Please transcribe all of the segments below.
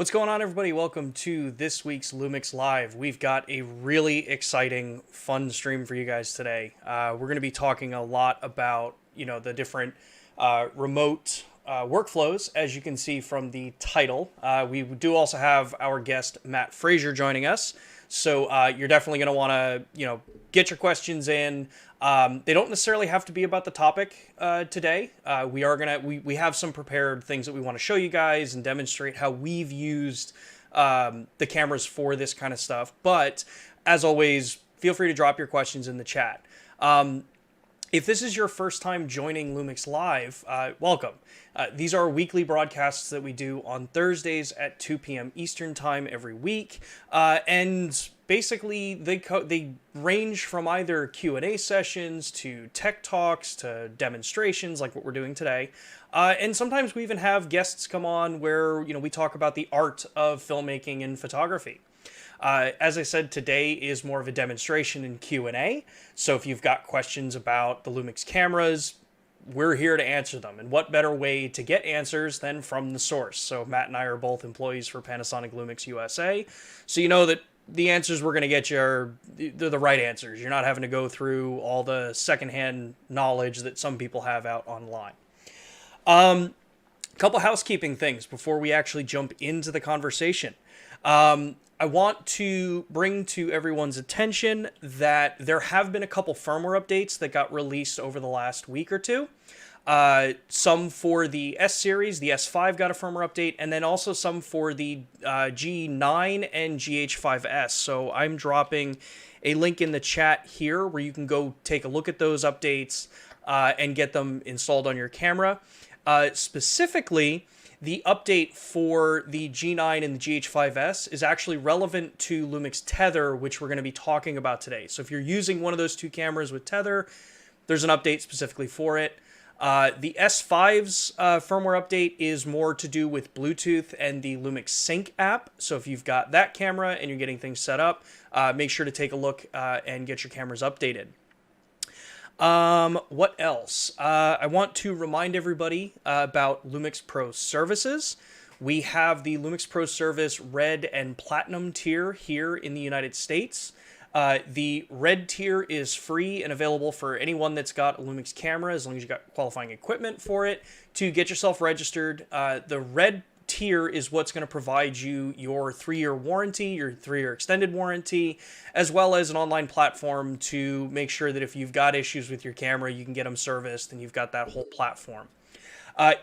What's going on, everybody? Welcome to this week's Lumix Live. We've got a really exciting, fun stream for you guys today. We're going to be talking a lot about, the different remote workflows, as you can see from the title. We do also have our guest, Matt Frazer, joining us. So you're definitely going to want to, get your questions in. They don't necessarily have to be about the topic today. We have some prepared things that we want to show you guys and demonstrate how we've used the cameras for this kind of stuff. But as always, feel free to drop your questions in the chat. If this is your first time joining Lumix Live, welcome. These are weekly broadcasts that we do on Thursdays at 2 p.m. Eastern Time every week. And basically, they range from either Q&A sessions to tech talks to demonstrations like what we're doing today. And sometimes we even have guests come on where, we talk about the art of filmmaking and photography. As I said, today is more of a demonstration and Q&A. So if you've got questions about the Lumix cameras, we're here to answer them. And what better way to get answers than from the source? So Matt and I are both employees for Panasonic Lumix USA. So you know that the answers we're going to get you are the right answers. You're not having to go through all the secondhand knowledge that some people have out online. Couple housekeeping things before we actually jump into the conversation. I want to bring to everyone's attention that there have been a couple firmware updates that got released over the last week or two. Some for the S series, the S5 got a firmware update, and then also some for the G9 and GH5S. So I'm dropping a link in the chat here where you can go take a look at those updates and get them installed on your camera. Specifically, the update for the G9 and the GH5S is actually relevant to LUMIX Tether, which we're going to be talking about today. So if you're using one of those two cameras with Tether, there's an update specifically for it. The S5's firmware update is more to do with Bluetooth and the LUMIX Sync app. So if you've got that camera and you're getting things set up, make sure to take a look and get your cameras updated. What else? I want to remind everybody about LUMIX Pro services. We have the LUMIX Pro service Red and Platinum tier here in the United States. The Red tier is free and available for anyone that's got a LUMIX camera, as long as you got qualifying equipment for it, to get yourself registered. The Red tier is what's going to provide you your 3-year warranty, your 3-year extended warranty, as well as an online platform to make sure that if you've got issues with your camera, you can get them serviced and you've got that whole platform.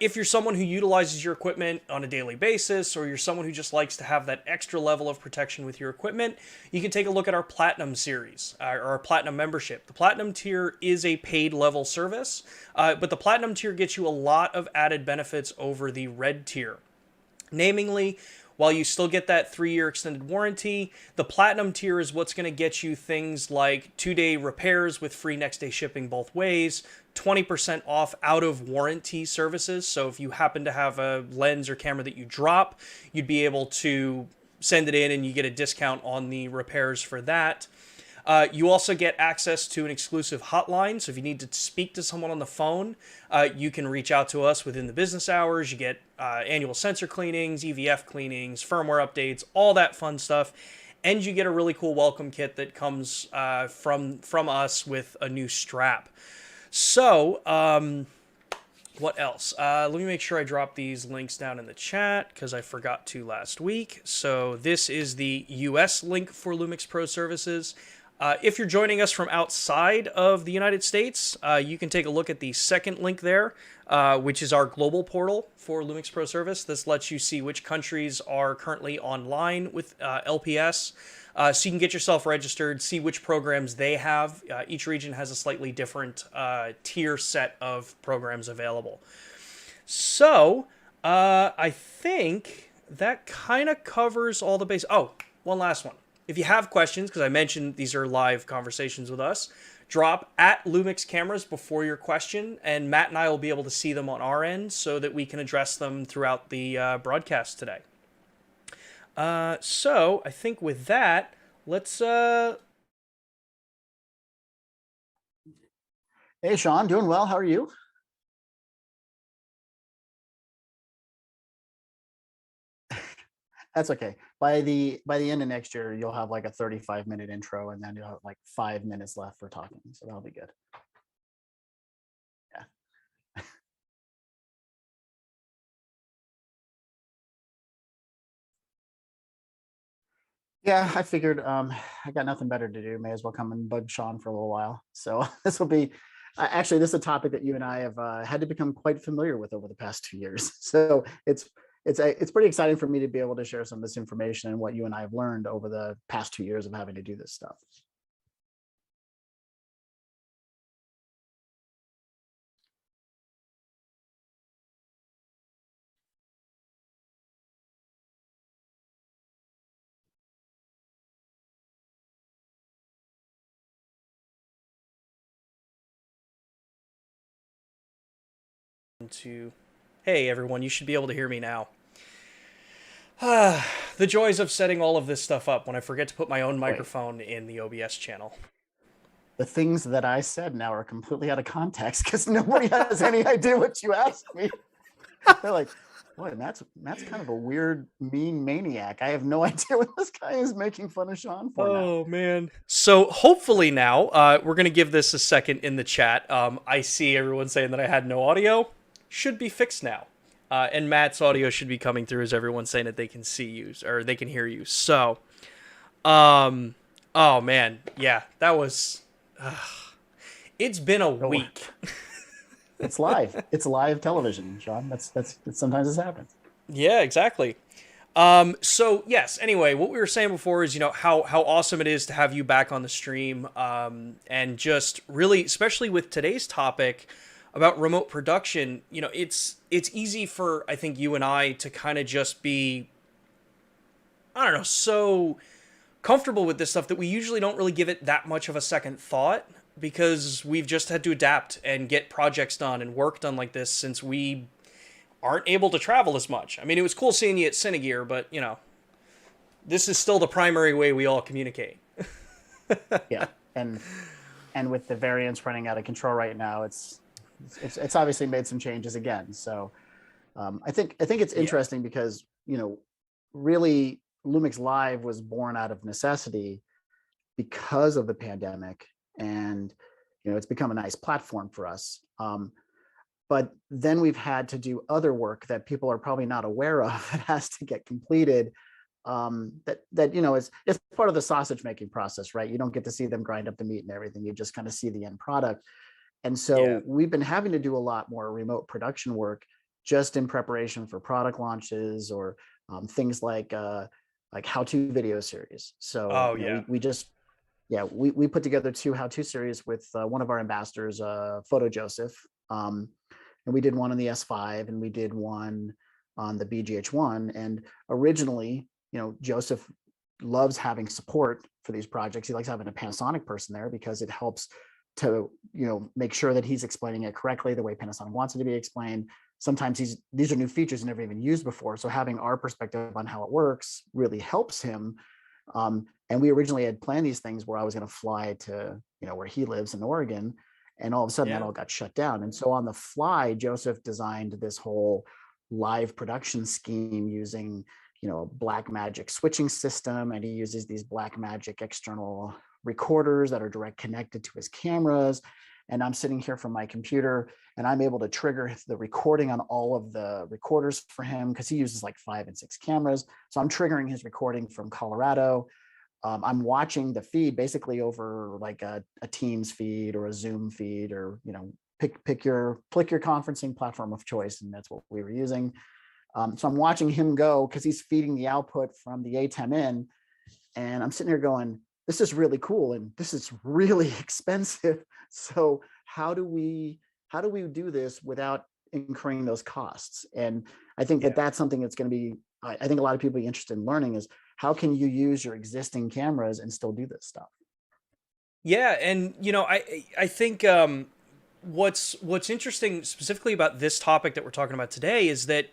If you're someone who utilizes your equipment on a daily basis, or you're someone who just likes to have that extra level of protection with your equipment, you can take a look at our Platinum series, or our Platinum membership. The Platinum tier is a paid level service, but the Platinum tier gets you a lot of added benefits over the Red tier. Namely, while you still get that 3-year extended warranty, the Platinum tier is what's going to get you things like 2-day repairs with free next-day shipping both ways, 20% off out-of-warranty services. So if you happen to have a lens or camera that you drop, you'd be able to send it in and you get a discount on the repairs for that. You also get access to an exclusive hotline, so if you need to speak to someone on the phone, you can reach out to us within the business hours. You get annual sensor cleanings, EVF cleanings, firmware updates, all that fun stuff, and you get a really cool welcome kit that comes from us with a new strap. So, what else? Let me make sure I drop these links down in the chat because I forgot to last week. So this is the US link for LUMIX Pro services. If you're joining us from outside of the United States, you can take a look at the second link there, which is our global portal for LUMIX Pro Service. This lets you see which countries are currently online with LPS, so you can get yourself registered, see which programs they have. Each region has a slightly different tier set of programs available. So I think that kind of covers all the base. Oh, one last one. If you have questions, because I mentioned these are live conversations with us, drop at Lumix Cameras before your question, and Matt and I will be able to see them on our end so that we can address them throughout the broadcast today. So I think with that, let's... Hey, Sean, doing well. How are you? That's okay. By the end of next year, you'll have like a 35-minute intro, and then you'll have like 5 minutes left for talking. So that'll be good. Yeah. Yeah, I figured I got nothing better to do. May as well come and bug Sean for a little while. So this will be actually this is a topic that you and I have had to become quite familiar with over the past 2 years. So it's pretty exciting for me to be able to share some of this information and what you and I have learned over the past 2 years of having to do this stuff. To, hey everyone, you should be able to hear me now. The joys of setting all of this stuff up when I forget to put my own Wait, microphone in the OBS channel. the things that I said now are completely out of context because nobody has any idea what you asked me. They're like, boy, Matt's kind of a weird, mean maniac. I have no idea what this guy is making fun of Sean for now. Oh man. So hopefully now, we're gonna give this a second in the chat. I see everyone saying that I had no audio. Should be fixed now. And Matt's audio should be coming through as everyone's saying that they can see you or they can hear you. So, oh man, yeah, that was. It's been a Oh, week. it's live. It's live television, Sean. That's sometimes this happens. Yeah, exactly. So yes, anyway, what we were saying before is, how awesome it is to have you back on the stream. And just really, especially with today's topic about remote production, it's easy for, I think, you and I to kind of just be, I don't know, so comfortable with this stuff that we usually don't really give it that much of a second thought because we've just had to adapt and get projects done and work done like this since we aren't able to travel as much. I mean, it was cool seeing you at Cinegear, but, this is still the primary way we all communicate. Yeah, and with the variants running out of control right now, it's obviously made some changes again. So I think it's Yeah. interesting because really LumixLive was born out of necessity because of the pandemic, and it's become a nice platform for us. But then we've had to do other work that people are probably not aware of that has to get completed. That it's part of the sausage making process, right? You don't get to see them grind up the meat and everything. You just kind of see the end product. And Yeah. so we've been having to do a lot more remote production work just in preparation for product launches or things like how-to video series. So Oh, yeah. we just we put together two how-to series with one of our ambassadors, Photo Joseph, and we did one on the S5 and we did one on the BGH1. And originally, Joseph loves having support for these projects. He likes having a Panasonic person there because it helps to make sure that he's explaining it correctly the way Panasonic wants it to be explained. Sometimes these are new features never even used before, so having our perspective on how it works really helps him. And we originally had planned these things where I was going to fly to where he lives in Oregon, and all of a sudden that Yeah. all got shut down. And so on the fly, Joseph designed this whole live production scheme using black magic switching system, and he uses these black magic external recorders that are direct connected to his cameras. And I'm sitting here from my computer and I'm able to trigger the recording on all of the recorders for him because he uses like 5 and 6 cameras. So I'm triggering his recording from Colorado. I'm watching the feed basically over like a Teams feed or a Zoom feed, or pick your conferencing platform of choice, and that's what we were using. So I'm watching him go because he's feeding the output from the ATEM in, and I'm sitting here going, this is really cool and this is really expensive. So how do we do this without incurring those costs? And I think that Yeah. that's something that's going to be, I think a lot of people are interested in learning is how can you use your existing cameras and still do this stuff? Yeah, and I think what's interesting specifically about this topic that we're talking about today is that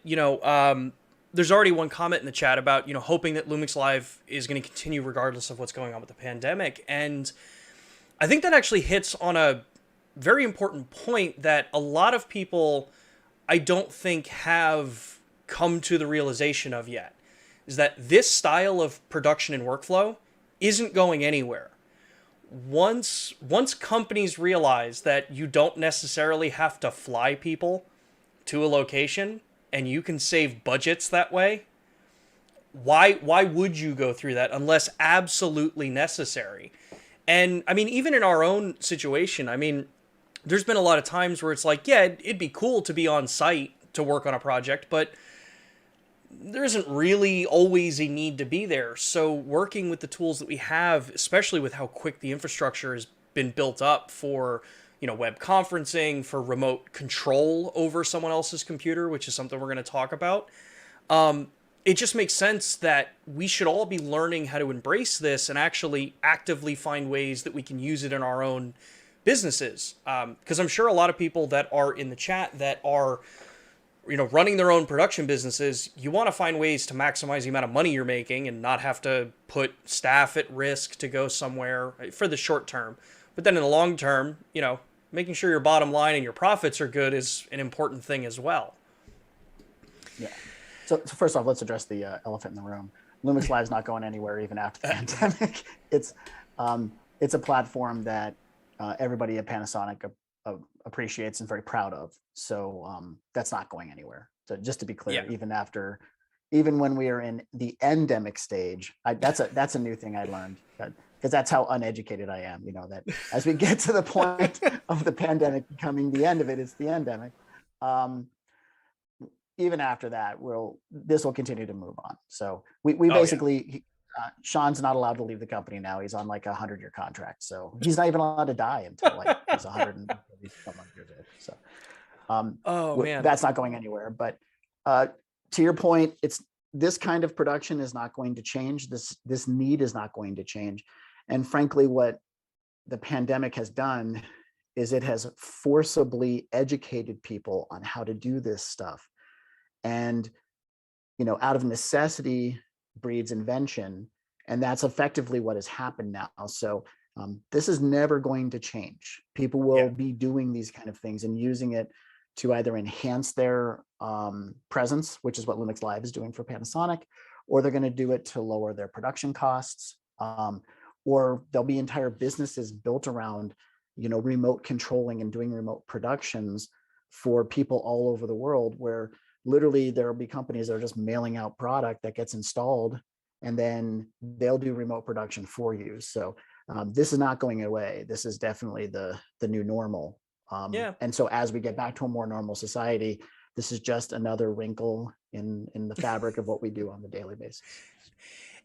there's already one comment in the chat about hoping that LumixLive is going to continue regardless of what's going on with the pandemic, and I think that actually hits on a very important point that a lot of people I don't think have come to the realization of yet. is that this style of production and workflow isn't going anywhere. Once companies realize that you don't necessarily have to fly people to a location and you can save budgets that way, why would you go through that unless absolutely necessary? And I mean, even in our own situation, I mean, there's been a lot of times where it's like, yeah, it'd be cool to be on site to work on a project, but there isn't really always a need to be there. So working with the tools that we have, especially with how quick the infrastructure has been built up for, web conferencing, for remote control over someone else's computer, which is something we're going to talk about. It just makes sense that we should all be learning how to embrace this and actually actively find ways that we can use it in our own businesses. Because I'm sure a lot of people that are in the chat that are running their own production businesses, you want to find ways to maximize the amount of money you're making and not have to put staff at risk to go somewhere for the short term. But then in the long term, making sure your bottom line and your profits are good is an important thing as well. Yeah. So first off, let's address the elephant in the room. LumixLive is not going anywhere even after the pandemic. It's a platform that everybody at Panasonic appreciates and very proud of. So that's not going anywhere. So just to be clear, Yeah. even when we are in the endemic stage, that's a new thing I learned, because that's how uneducated I am. That as we get to the point of the pandemic becoming the end of it, it's the endemic. Even after that, this will continue to move on. So we basically, Sean's not allowed to leave the company now. He's on like a 100-year contract. So he's not even allowed to die until like he's 100 years old. So man, that's not going anywhere. But to your point, this kind of production is not going to change. This need is not going to change. And frankly, what the pandemic has done is it has forcibly educated people on how to do this stuff. And, out of necessity breeds invention. And that's effectively what has happened now. So this is never going to change. People will be doing these kind of things and using it to either enhance their presence, which is what LumixLive is doing for Panasonic, or they're going to do it to lower their production costs, or there'll be entire businesses built around, remote controlling and doing remote productions for people all over the world, where literally there will be companies that are just mailing out product that gets installed, and then they'll do remote production for you. So this is not going away. This is definitely the new normal. And so as we get back to a more normal society, this is just another wrinkle in the fabric of what we do on the daily basis.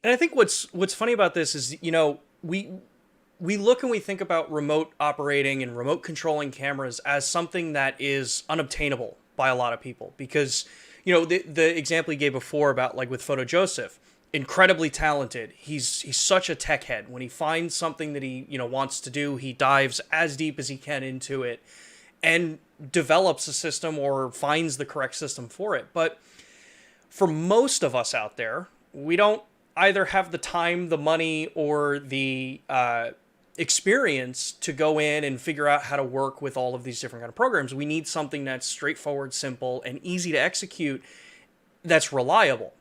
And I think what's funny about this is, we look and we think about remote operating and remote controlling cameras as something that is unobtainable by a lot of people, because the example he gave before about like with Photo Joseph, incredibly talented. He's such a tech head. When he finds something that he wants to do, he dives as deep as he can into it and develops a system or finds the correct system for it. But for most of us out there, we don't either have the time, the money, or the experience to go in and figure out how to work with all of these different kind of programs. We need something that's straightforward, simple, and easy to execute, that's reliable.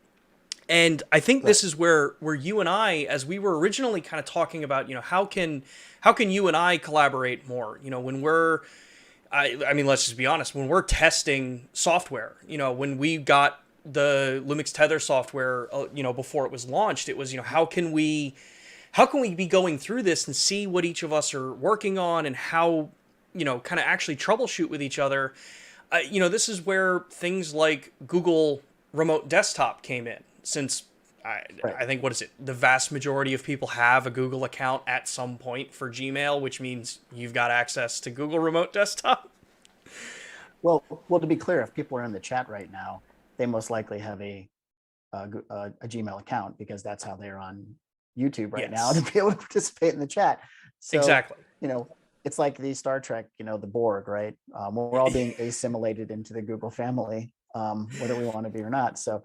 And I think this is where you and I, as we were originally kind of talking about, how can you and I collaborate more? When we're, I mean, let's just be honest, when we're testing software, when we got the LUMIX Tether software, before it was launched, it was, how can we be going through this and see what each of us are working on and how, kind of actually troubleshoot with each other. This is where things like Google Remote Desktop came in, since I think, what is it? The vast majority of people have a Google account at some point for Gmail, which means you've got access to Google Remote Desktop. Well, to be clear, if people are in the chat right now, they most likely have a Gmail account, because that's how they're on YouTube right now, to be able to participate in the chat. So, exactly. It's like the Star Trek, the Borg, right? We're all being assimilated into the Google family, whether we want to be or not. So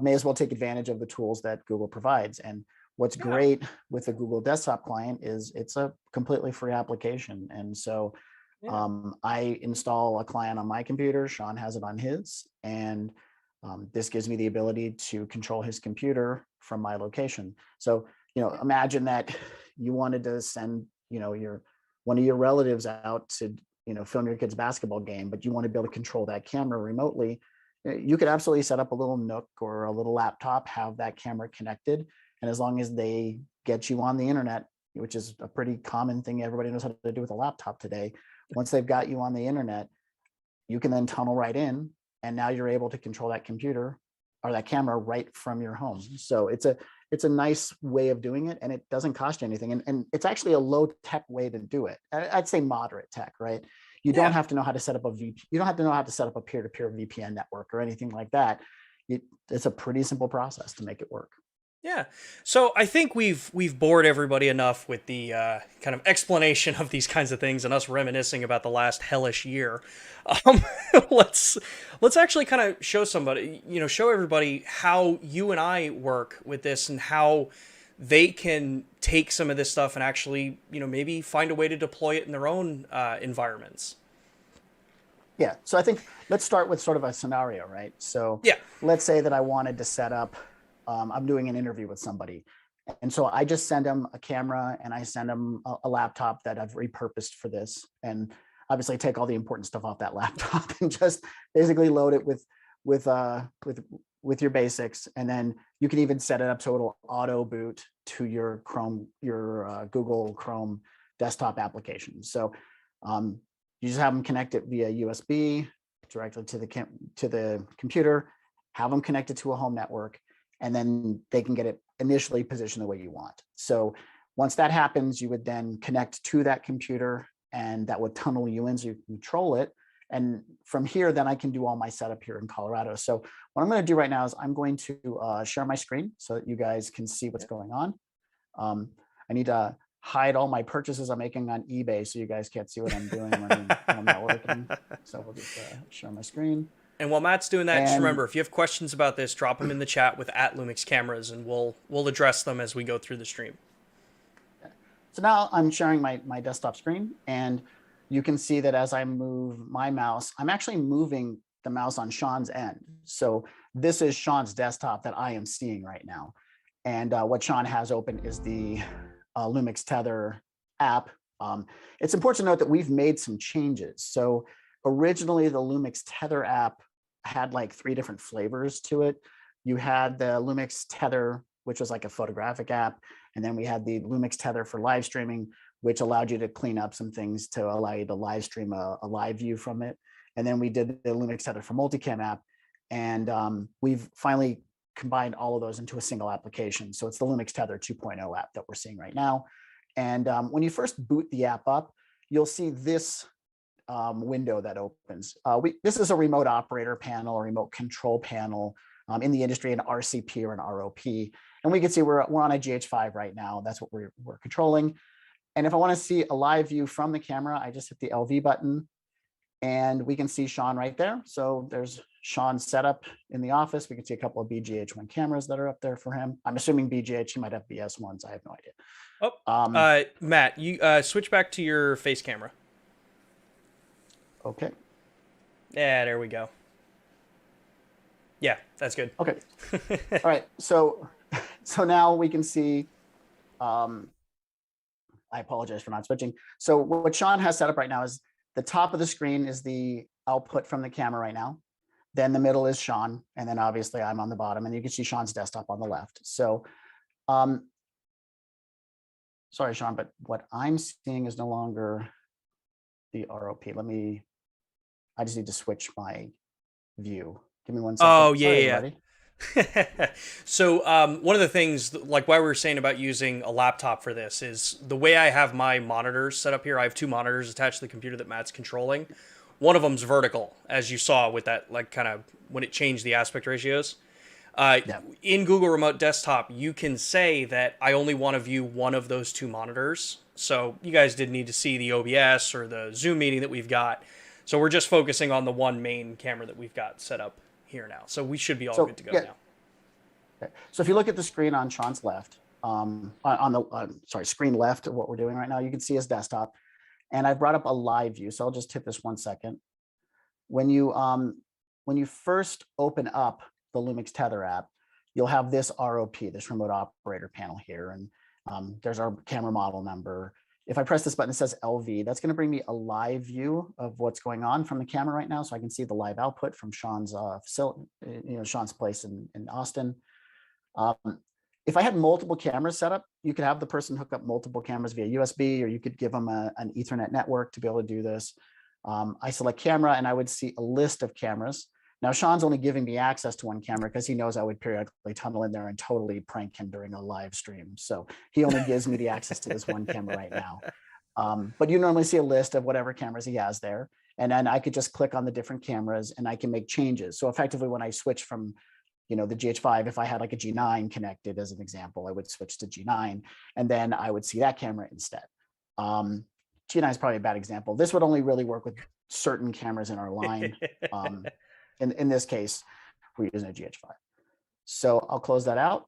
may as well take advantage of the tools that Google provides. And what's great with the Google desktop client is it's a completely free application. And so I install a client on my computer, Sean has it on his, and This gives me the ability to control his computer from my location. So, imagine that you wanted to send, one of your relatives out to, film your kid's basketball game, but you want to be able to control that camera remotely. You could absolutely set up a little Nook or a little laptop, have that camera connected. And as long as they get you on the internet, which is a pretty common thing everybody knows how to do with a laptop today, once they've got you on the internet, you can then tunnel right in, and now you're able to control that computer or that camera right from your home. So it's a nice way of doing it, and it doesn't cost you anything. And it's actually a low tech way to do it. I'd say moderate tech, right? You don't have to know how to set up you don't have to know how to set up a peer-to-peer VPN network or anything like that. It's a pretty simple process to make it work. Yeah. So I think we've bored everybody enough with the kind of explanation of these kinds of things and us reminiscing about the last hellish year. Um, let's actually kind of show show everybody how you and I work with this and how they can take some of this stuff and actually, maybe find a way to deploy it in their own environments. Yeah. So I think let's start with sort of a scenario, right? So Yeah. let's say that I wanted to set up, I'm doing an interview with somebody. And so I just send them a camera and I send them a laptop that I've repurposed for this. And obviously take all the important stuff off that laptop and just basically load it with your basics. And then you can even set it up so it'll auto boot to your Google Chrome desktop application. So you just have them connect it via USB directly to the computer, have them connected to a home network, and then they can get it initially positioned the way you want. So once that happens, you would then connect to that computer, and that would tunnel you in so you can control it. And from here, then I can do all my setup here in Colorado. So what I'm going to do right now is I'm going to share my screen so that you guys can see what's going on. I need to hide all my purchases I'm making on eBay so you guys can't see what I'm doing when I'm not working. So we'll just share my screen. And while Matt's doing that, just remember, if you have questions about this, drop them in the chat with @Lumix Cameras, and we'll address them as we go through the stream. So now I'm sharing my desktop screen, and you can see that as I move my mouse, I'm actually moving the mouse on Sean's end. So this is Sean's desktop that I am seeing right now. And what Sean has open is the LUMIX Tether app. It's important to note that we've made some changes. So originally the LUMIX Tether app had like 3 different flavors to it. You had the LUMIX Tether, which was like a photographic app. And then we had the LUMIX Tether for live streaming, which allowed you to clean up some things to allow you to live stream a live view from it. And then we did the LUMIX Tether for multicam app. And we've finally combined all of those into a single application. So it's the LUMIX Tether 2.0 app that we're seeing right now. And when you first boot the app up, you'll see this window that opens. This is a remote operator panel, a remote control panel in the industry, an RCP or an ROP. And we can see we're on a GH5 right now. That's what we're controlling. And if I want to see a live view from the camera, I just hit the LV button, and we can see Sean right there. So there's Sean's setup in the office. We can see a couple of BGH1 cameras that are up there for him. I'm assuming BGH, he might have BS1s. I have no idea. Oh, Matt, you switch back to your face camera. Okay. Yeah, there we go. Yeah, that's good. Okay. All right. So now we can see, I apologize for not switching. So what Sean has set up right now is the top of the screen is the output from the camera right now. Then the middle is Sean. And then obviously I'm on the bottom, and you can see Sean's desktop on the left. So, sorry, Sean, but what I'm seeing is no longer the ROP. I just need to switch my view. Give me one second. Oh, yeah, sorry, yeah. everybody. So one of the things, like why we were saying about using a laptop for this, is the way I have my monitors set up here. I have 2 monitors attached to the computer that Matt's controlling. One of them's vertical, as you saw with that, like kind of when it changed the aspect ratios. In Google Remote Desktop, you can say that I only want to view one of those 2 monitors. So you guys didn't need to see the OBS or the Zoom meeting that we've got. So we're just focusing on the one main camera that we've got set up here now. So we should be all good to go now. Okay. So if you look at the screen on Sean's left, on the screen left of what we're doing right now, you can see his desktop. And I brought up a live view. So I'll just hit this 1 second. When you when you first open up the LUMIX Tether app, you'll have this ROP, this remote operator panel here. And there's our camera model number. If I press this button, it says LV. That's going to bring me a live view of what's going on from the camera right now. So I can see the live output from Sean's facility, Sean's place in Austin. If I had multiple cameras set up, you could have the person hook up multiple cameras via USB, or you could give them an Ethernet network to be able to do this. I select camera and I would see a list of cameras. Now, Sean's only giving me access to one camera because he knows I would periodically tunnel in there and totally prank him during a live stream. So he only gives me the access to this one camera right now. But you normally see a list of whatever cameras he has there. And then I could just click on the different cameras and I can make changes. So effectively, when I switch from the GH5, if I had like a G9 connected as an example, I would switch to G9 and then I would see that camera instead. G9 is probably a bad example. This would only really work with certain cameras in our line. In this case, we're using a GH5. So I'll close that out.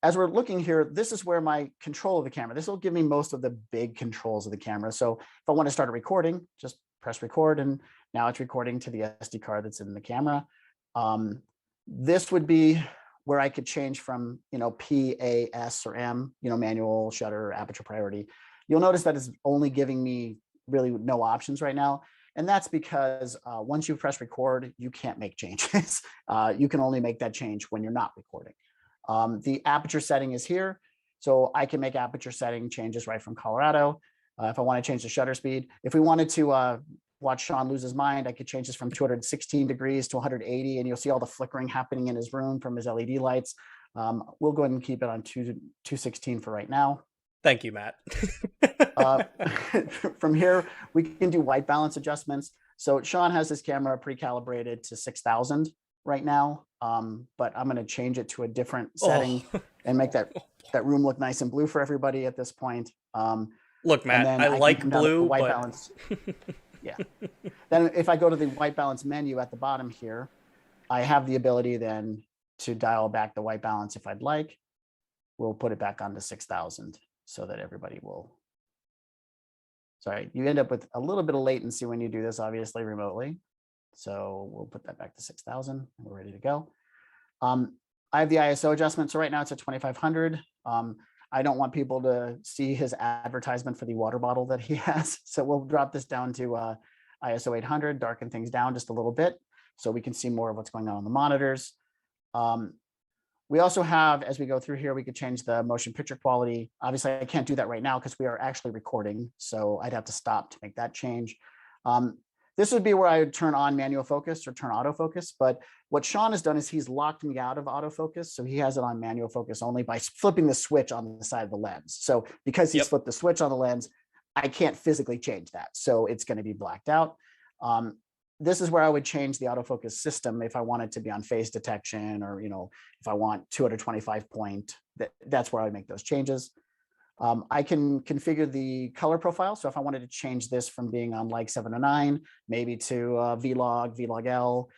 As we're looking here, this is where my control of the camera, this will give me most of the big controls of the camera. So if I want to start a recording, just press record, and now it's recording to the SD card that's in the camera. This would be where I could change from, P, A, S, or M, manual, shutter, aperture priority. You'll notice that it's only giving me really no options right now. And that's because once you press record, you can't make changes. You can only make that change when you're not recording. The aperture setting is here. So I can make aperture setting changes right from Colorado. If I want to change the shutter speed, if we wanted to watch Sean lose his mind, I could change this from 216 degrees to 180, and you'll see all the flickering happening in his room from his LED lights. We'll go ahead and keep it on 216 for right now. Thank you, Matt. From here, we can do white balance adjustments. So Sean has his camera pre-calibrated to 6,000 right now, but I'm going to change it to a different setting and make that room look nice and blue for everybody at this point. Look, Matt, I like blue, white but... balance. Yeah. Then if I go to the white balance menu at the bottom here, I have the ability then to dial back the white balance if I'd like. We'll put it back on to 6,000 so that everybody will. Sorry, you end up with a little bit of latency when you do this, obviously remotely. So we'll put that back to 6,000. We're ready to go. I have the ISO adjustment. So right now it's at 2,500. I don't want people to see his advertisement for the water bottle that he has. So we'll drop this down to ISO 800, darken things down just a little bit so we can see more of what's going on the monitors. We also have, as we go through here, we could change the motion picture quality. Obviously, I can't do that right now because we are actually recording. So I'd have to stop to make that change. This would be where I would turn on manual focus or turn autofocus. But what Sean has done is he's locked me out of autofocus. So he has it on manual focus only by flipping the switch on the side of the lens. So because he's flipped the switch on the lens, I can't physically change that. So it's going to be blacked out. This is where I would change the autofocus system if I want it to be on phase detection, or if I want 225 point, that's where I would make those changes. I can configure the color profile. So if I wanted to change this from being on like 709, maybe to Vlog, Vlog L,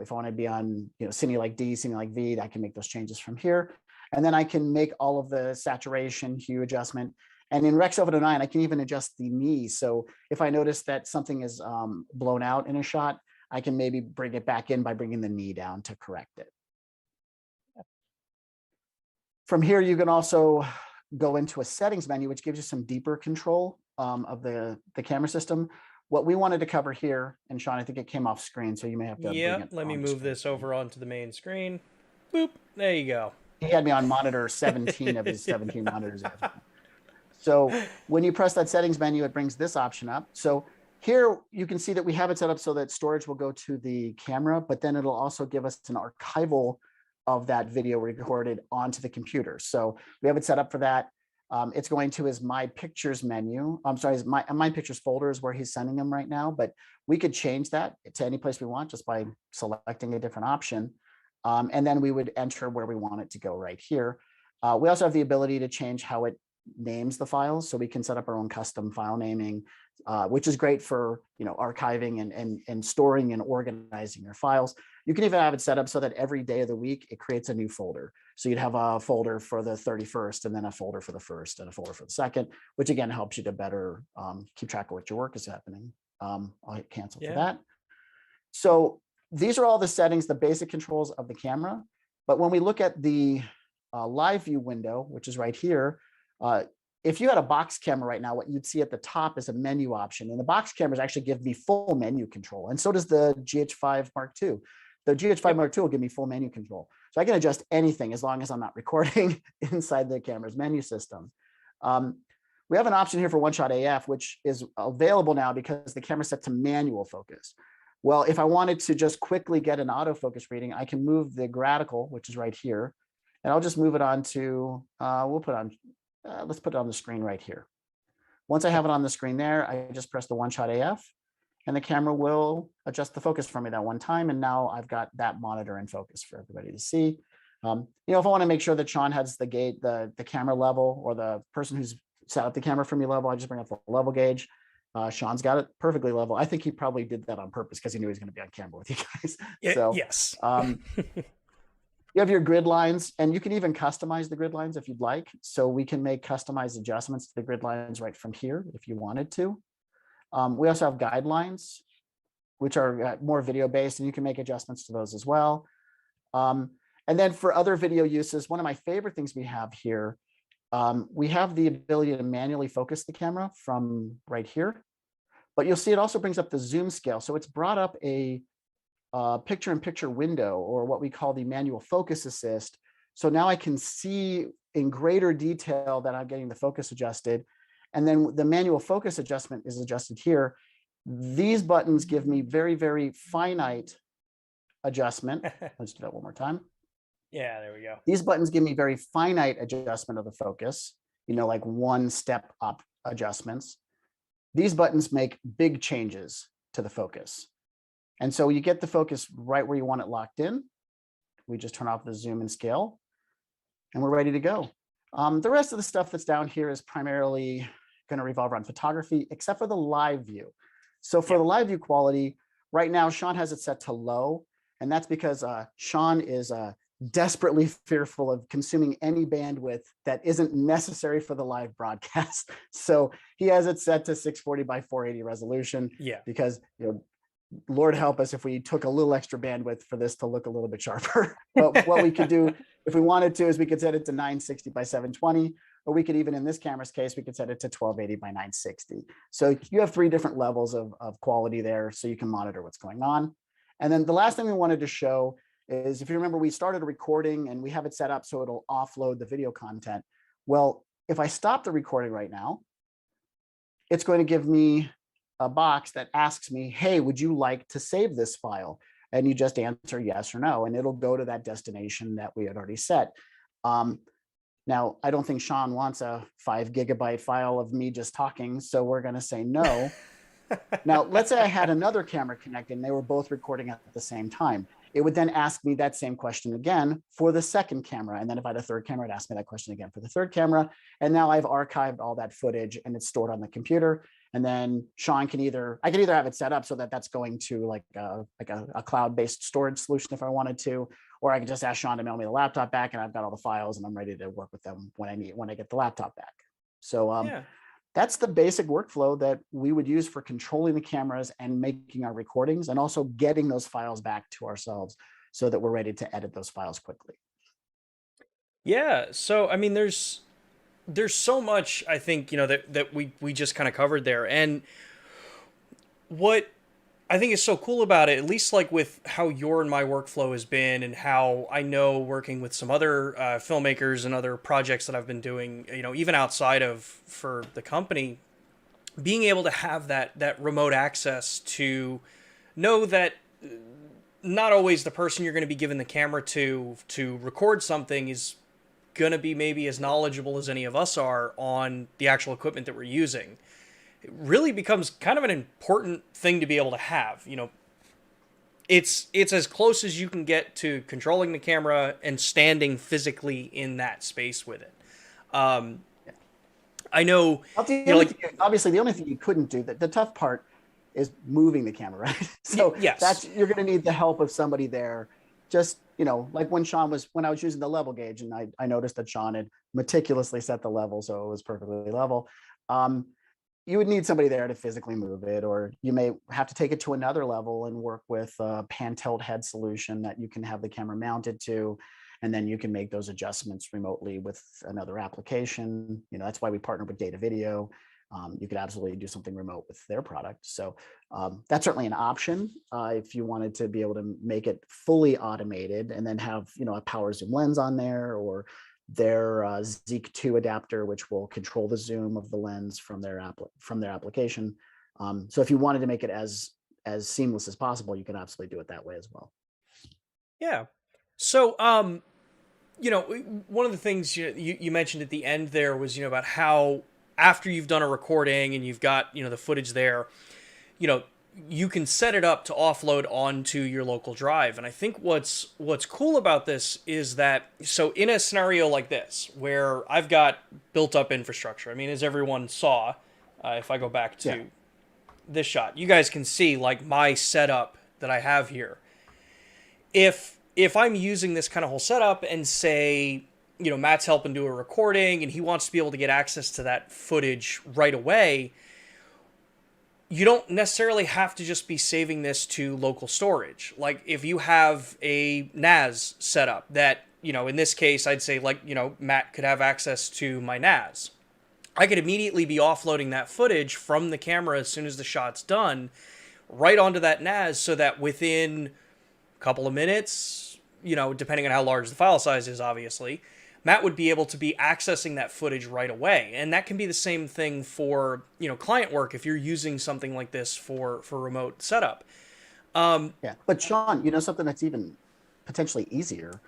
if I want to be on Cine like D, Cine like V, I can make those changes from here. And then I can make all of the saturation, hue adjustment. And in Rec 709, I can even adjust the knee. So if I notice that something is blown out in a shot, I can maybe bring it back in by bringing the knee down to correct it. From here, you can also go into a settings menu, which gives you some deeper control of the camera system. What we wanted to cover here, and Sean, I think it came off screen, so you may have to bring it let me on move this over onto the main screen. Boop, there you go. He had me on monitor 17 of his 17 monitors. So when you press that settings menu, it brings this option up. So here you can see that we have it set up so that storage will go to the camera, but then it'll also give us an archival of that video recorded onto the computer. So we have it set up for that. It's going to his My Pictures menu. I'm sorry, his My Pictures folder is where he's sending them right now, but we could change that to any place we want just by selecting a different option. And then we would enter where we want it to go right here. We also have the ability to change how it names the files, so we can set up our own custom file naming, which is great for archiving and storing and organizing your files. You can even have it set up so that every day of the week it creates a new folder. So you'd have a folder for the 31st, and then a folder for the 1st, and a folder for the 2nd, which again helps you to better keep track of what your work is happening. I'll hit cancel for that. So these are all the settings, the basic controls of the camera. But when we look at the live view window, which is right here, if you had a box camera right now, what you'd see at the top is a menu option. And the box cameras actually give me full menu control. And so does the GH5 Mark II. The GH5 Mark II will give me full menu control. So I can adjust anything as long as I'm not recording inside the camera's menu system. We have an option here for one-shot AF, which is available now because the camera's set to manual focus. Well, if I wanted to just quickly get an autofocus reading, I can move the gradical, which is right here, and I'll just move it on to, let's put it on the screen right here. Once I have it on the screen there, I just press the one-shot AF, and the camera will adjust the focus for me that one time. And now I've got that monitor in focus for everybody to see. If I want to make sure that Sean has the camera level, or the person who's set up the camera for me level, I just bring up the level gauge. Sean's got it perfectly level. I think he probably did that on purpose because he knew he was going to be on camera with you guys. So yes. You have your grid lines, and you can even customize the grid lines if you'd like. So we can make customized adjustments to the grid lines right from here if you wanted to. We also have guidelines, which are more video based, and you can make adjustments to those as well. And then for other video uses, one of my favorite things we have here, we have the ability to manually focus the camera from right here, but you'll see it also brings up the zoom scale. So it's brought up a picture-in-picture window, or what we call the manual focus assist. So now I can see in greater detail that I'm getting the focus adjusted. And then the manual focus adjustment is adjusted here. These buttons give me very, very finite adjustment. Let's do that one more time. Yeah, there we go. These buttons give me very finite adjustment of the focus, like one step up adjustments. These buttons make big changes to the focus. And so you get the focus right where you want it locked in. We just turn off the zoom and scale, and we're ready to go. The rest of the stuff that's down here is primarily going to revolve around photography, except for the live view. So for the live view quality, right now, Sean has it set to low. And that's because Sean is desperately fearful of consuming any bandwidth that isn't necessary for the live broadcast. So he has it set to 640 by 480 resolution. Yeah. Because, Lord help us if we took a little extra bandwidth for this to look a little bit sharper. But what we could do if we wanted to is we could set it to 960 by 720, or we could even, in this camera's case, we could set it to 1280 by 960. So you have 3 different levels of quality there, so you can monitor what's going on. And then the last thing we wanted to show is, if you remember, we started a recording and we have it set up so it'll offload the video content. Well, if I stop the recording right now, it's going to give me a box that asks me, hey, would you like to save this file? And you just answer yes or no, and it'll go to that destination that we had already set. Now, I don't think Sean wants a 5 gigabyte file of me just talking, so we're going to say no. Now, let's say I had another camera connected and they were both recording at the same time. It would then ask me that same question again for the second camera. And then if I had a third camera, it'd ask me that question again for the third camera. And now I've archived all that footage and it's stored on the computer. And then Sean can I can either have it set up so that that's going to like a cloud-based storage solution if I wanted to, or I can just ask Sean to mail me the laptop back and I've got all the files and I'm ready to work with them when I get the laptop back. So that's the basic workflow that we would use for controlling the cameras and making our recordings, and also getting those files back to ourselves so that we're ready to edit those files quickly. Yeah. So, I mean, there's so much, I think, that we just kind of covered there. And what I think is so cool about it, at least like with how your and my workflow has been, and how I know working with some other filmmakers and other projects that I've been doing, even outside of for the company, being able to have that remote access to know that not always the person you're going to be given the camera to record something is going to be maybe as knowledgeable as any of us are on the actual equipment that we're using. It really becomes kind of an important thing to be able to have. It's as close as you can get to controlling the camera and standing physically in that space with it. I know, obviously the only thing you couldn't do, the tough part is moving the camera, right? So yes, you're going to need the help of somebody there. Just, like when I was using the level gauge, and I noticed that Sean had meticulously set the level so it was perfectly level. you would need somebody there to physically move it, or you may have to take it to another level and work with a pan tilt head solution that you can have the camera mounted to, and then you can make those adjustments remotely with another application. That's why we partner with Data Video. You could absolutely do something remote with their product. So that's certainly an option if you wanted to be able to make it fully automated and then have a power zoom lens on there, or their Zeek 2 adapter, which will control the zoom of the lens from their application. So if you wanted to make it as seamless as possible, you can absolutely do it that way as well. Yeah. So, one of the things you mentioned at the end there was, about how after you've done a recording and you've got, the footage there, you can set it up to offload onto your local drive. And I think what's cool about this is that, so in a scenario like this, where I've got built up infrastructure, I mean, as everyone saw, if I go back to this shot, you guys can see like my setup that I have here. If I'm using this kind of whole setup and say, Matt's helping do a recording and he wants to be able to get access to that footage right away, you don't necessarily have to just be saving this to local storage. Like if you have a NAS setup that, in this case, I'd say like, Matt could have access to my NAS. I could immediately be offloading that footage from the camera as soon as the shot's done right onto that NAS, so that within a couple of minutes, depending on how large the file size is, obviously, Matt would be able to be accessing that footage right away. And that can be the same thing for, client work if you're using something like this for remote setup. Yeah, but Sean, something that's even potentially easier.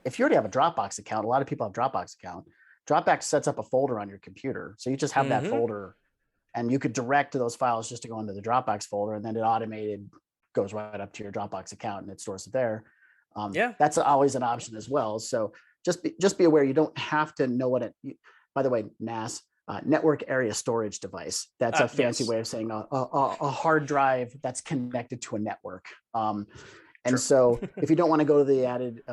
If you already have a Dropbox account, a lot of people have Dropbox account. Dropbox sets up a folder on your computer. So you just have that folder, and you could direct those files just to go into the Dropbox folder, and then it automated goes right up to your Dropbox account and it stores it there. That's always an option as well. So just be aware, you don't have to know what it, by the way, NAS, network area storage device. That's a fancy way of saying a hard drive that's connected to a network. And so if you don't want to go to the added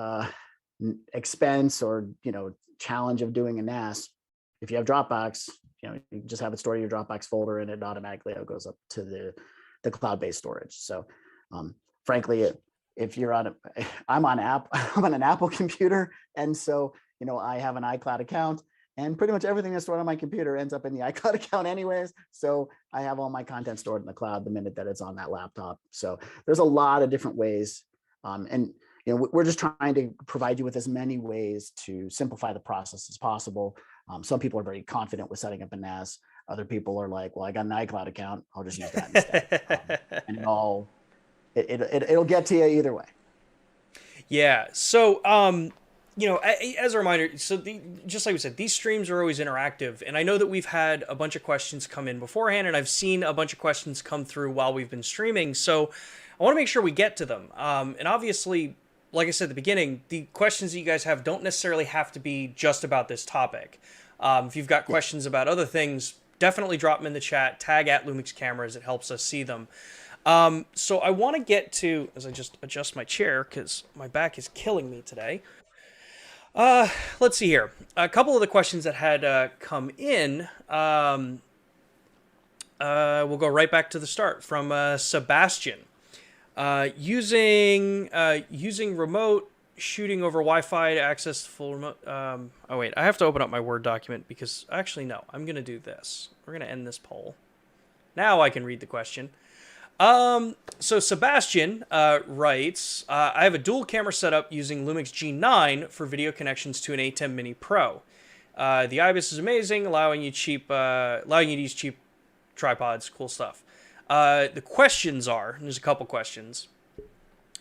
expense or, challenge of doing a NAS, if you have Dropbox, you just have it stored in your Dropbox folder and it automatically goes up to the cloud-based storage. So frankly, if you're I'm on an Apple computer. And so, I have an iCloud account, and pretty much everything that's stored on my computer ends up in the iCloud account anyways. So I have all my content stored in the cloud the minute that it's on that laptop. So there's a lot of different ways. And, we're just trying to provide you with as many ways to simplify the process as possible. Some people are very confident with setting up a NAS. Other people are like, well, I got an iCloud account, I'll just use that instead. And it'll get to you either way. Yeah. So, as a reminder, so just like we said, these streams are always interactive. And I know that we've had a bunch of questions come in beforehand, and I've seen a bunch of questions come through while we've been streaming. So I want to make sure we get to them. And obviously, like I said at the beginning, the questions that you guys have don't necessarily have to be just about this topic. If you've got questions about other things, definitely drop them in the chat, tag at Lumix Cameras. It helps us see them. So I want to get to, as I just adjust my chair because my back is killing me today. Let's see here. A couple of the questions that had come in, we'll go right back to the start from Sebastian. Using remote shooting over Wi-Fi to access full remote. Oh wait, I have to open up my Word document because actually no, I'm gonna do this. We're gonna end this poll. Now I can read the question. So Sebastian writes, I have a dual camera setup using Lumix G9 for video connections to an A10 Mini Pro. The IBIS is amazing, allowing you to use cheap tripods, cool stuff. The questions are, and there's a couple questions.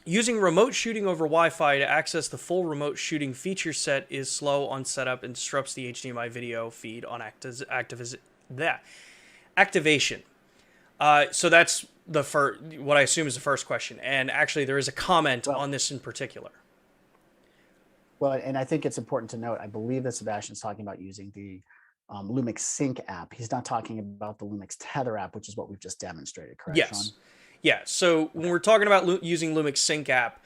Using remote shooting over Wi-Fi to access the full remote shooting feature set is slow on setup and disrupts the HDMI video feed on activation. So that's what I assume is the first question. And actually there is a comment on this in particular. Well, and I think it's important to note, I believe that Sebastian's talking about using the Lumix Sync app. He's not talking about the Lumix Tether app, which is what we've just demonstrated, correct, Yes. Sean? Yeah, so when we're talking about using Lumix Sync app,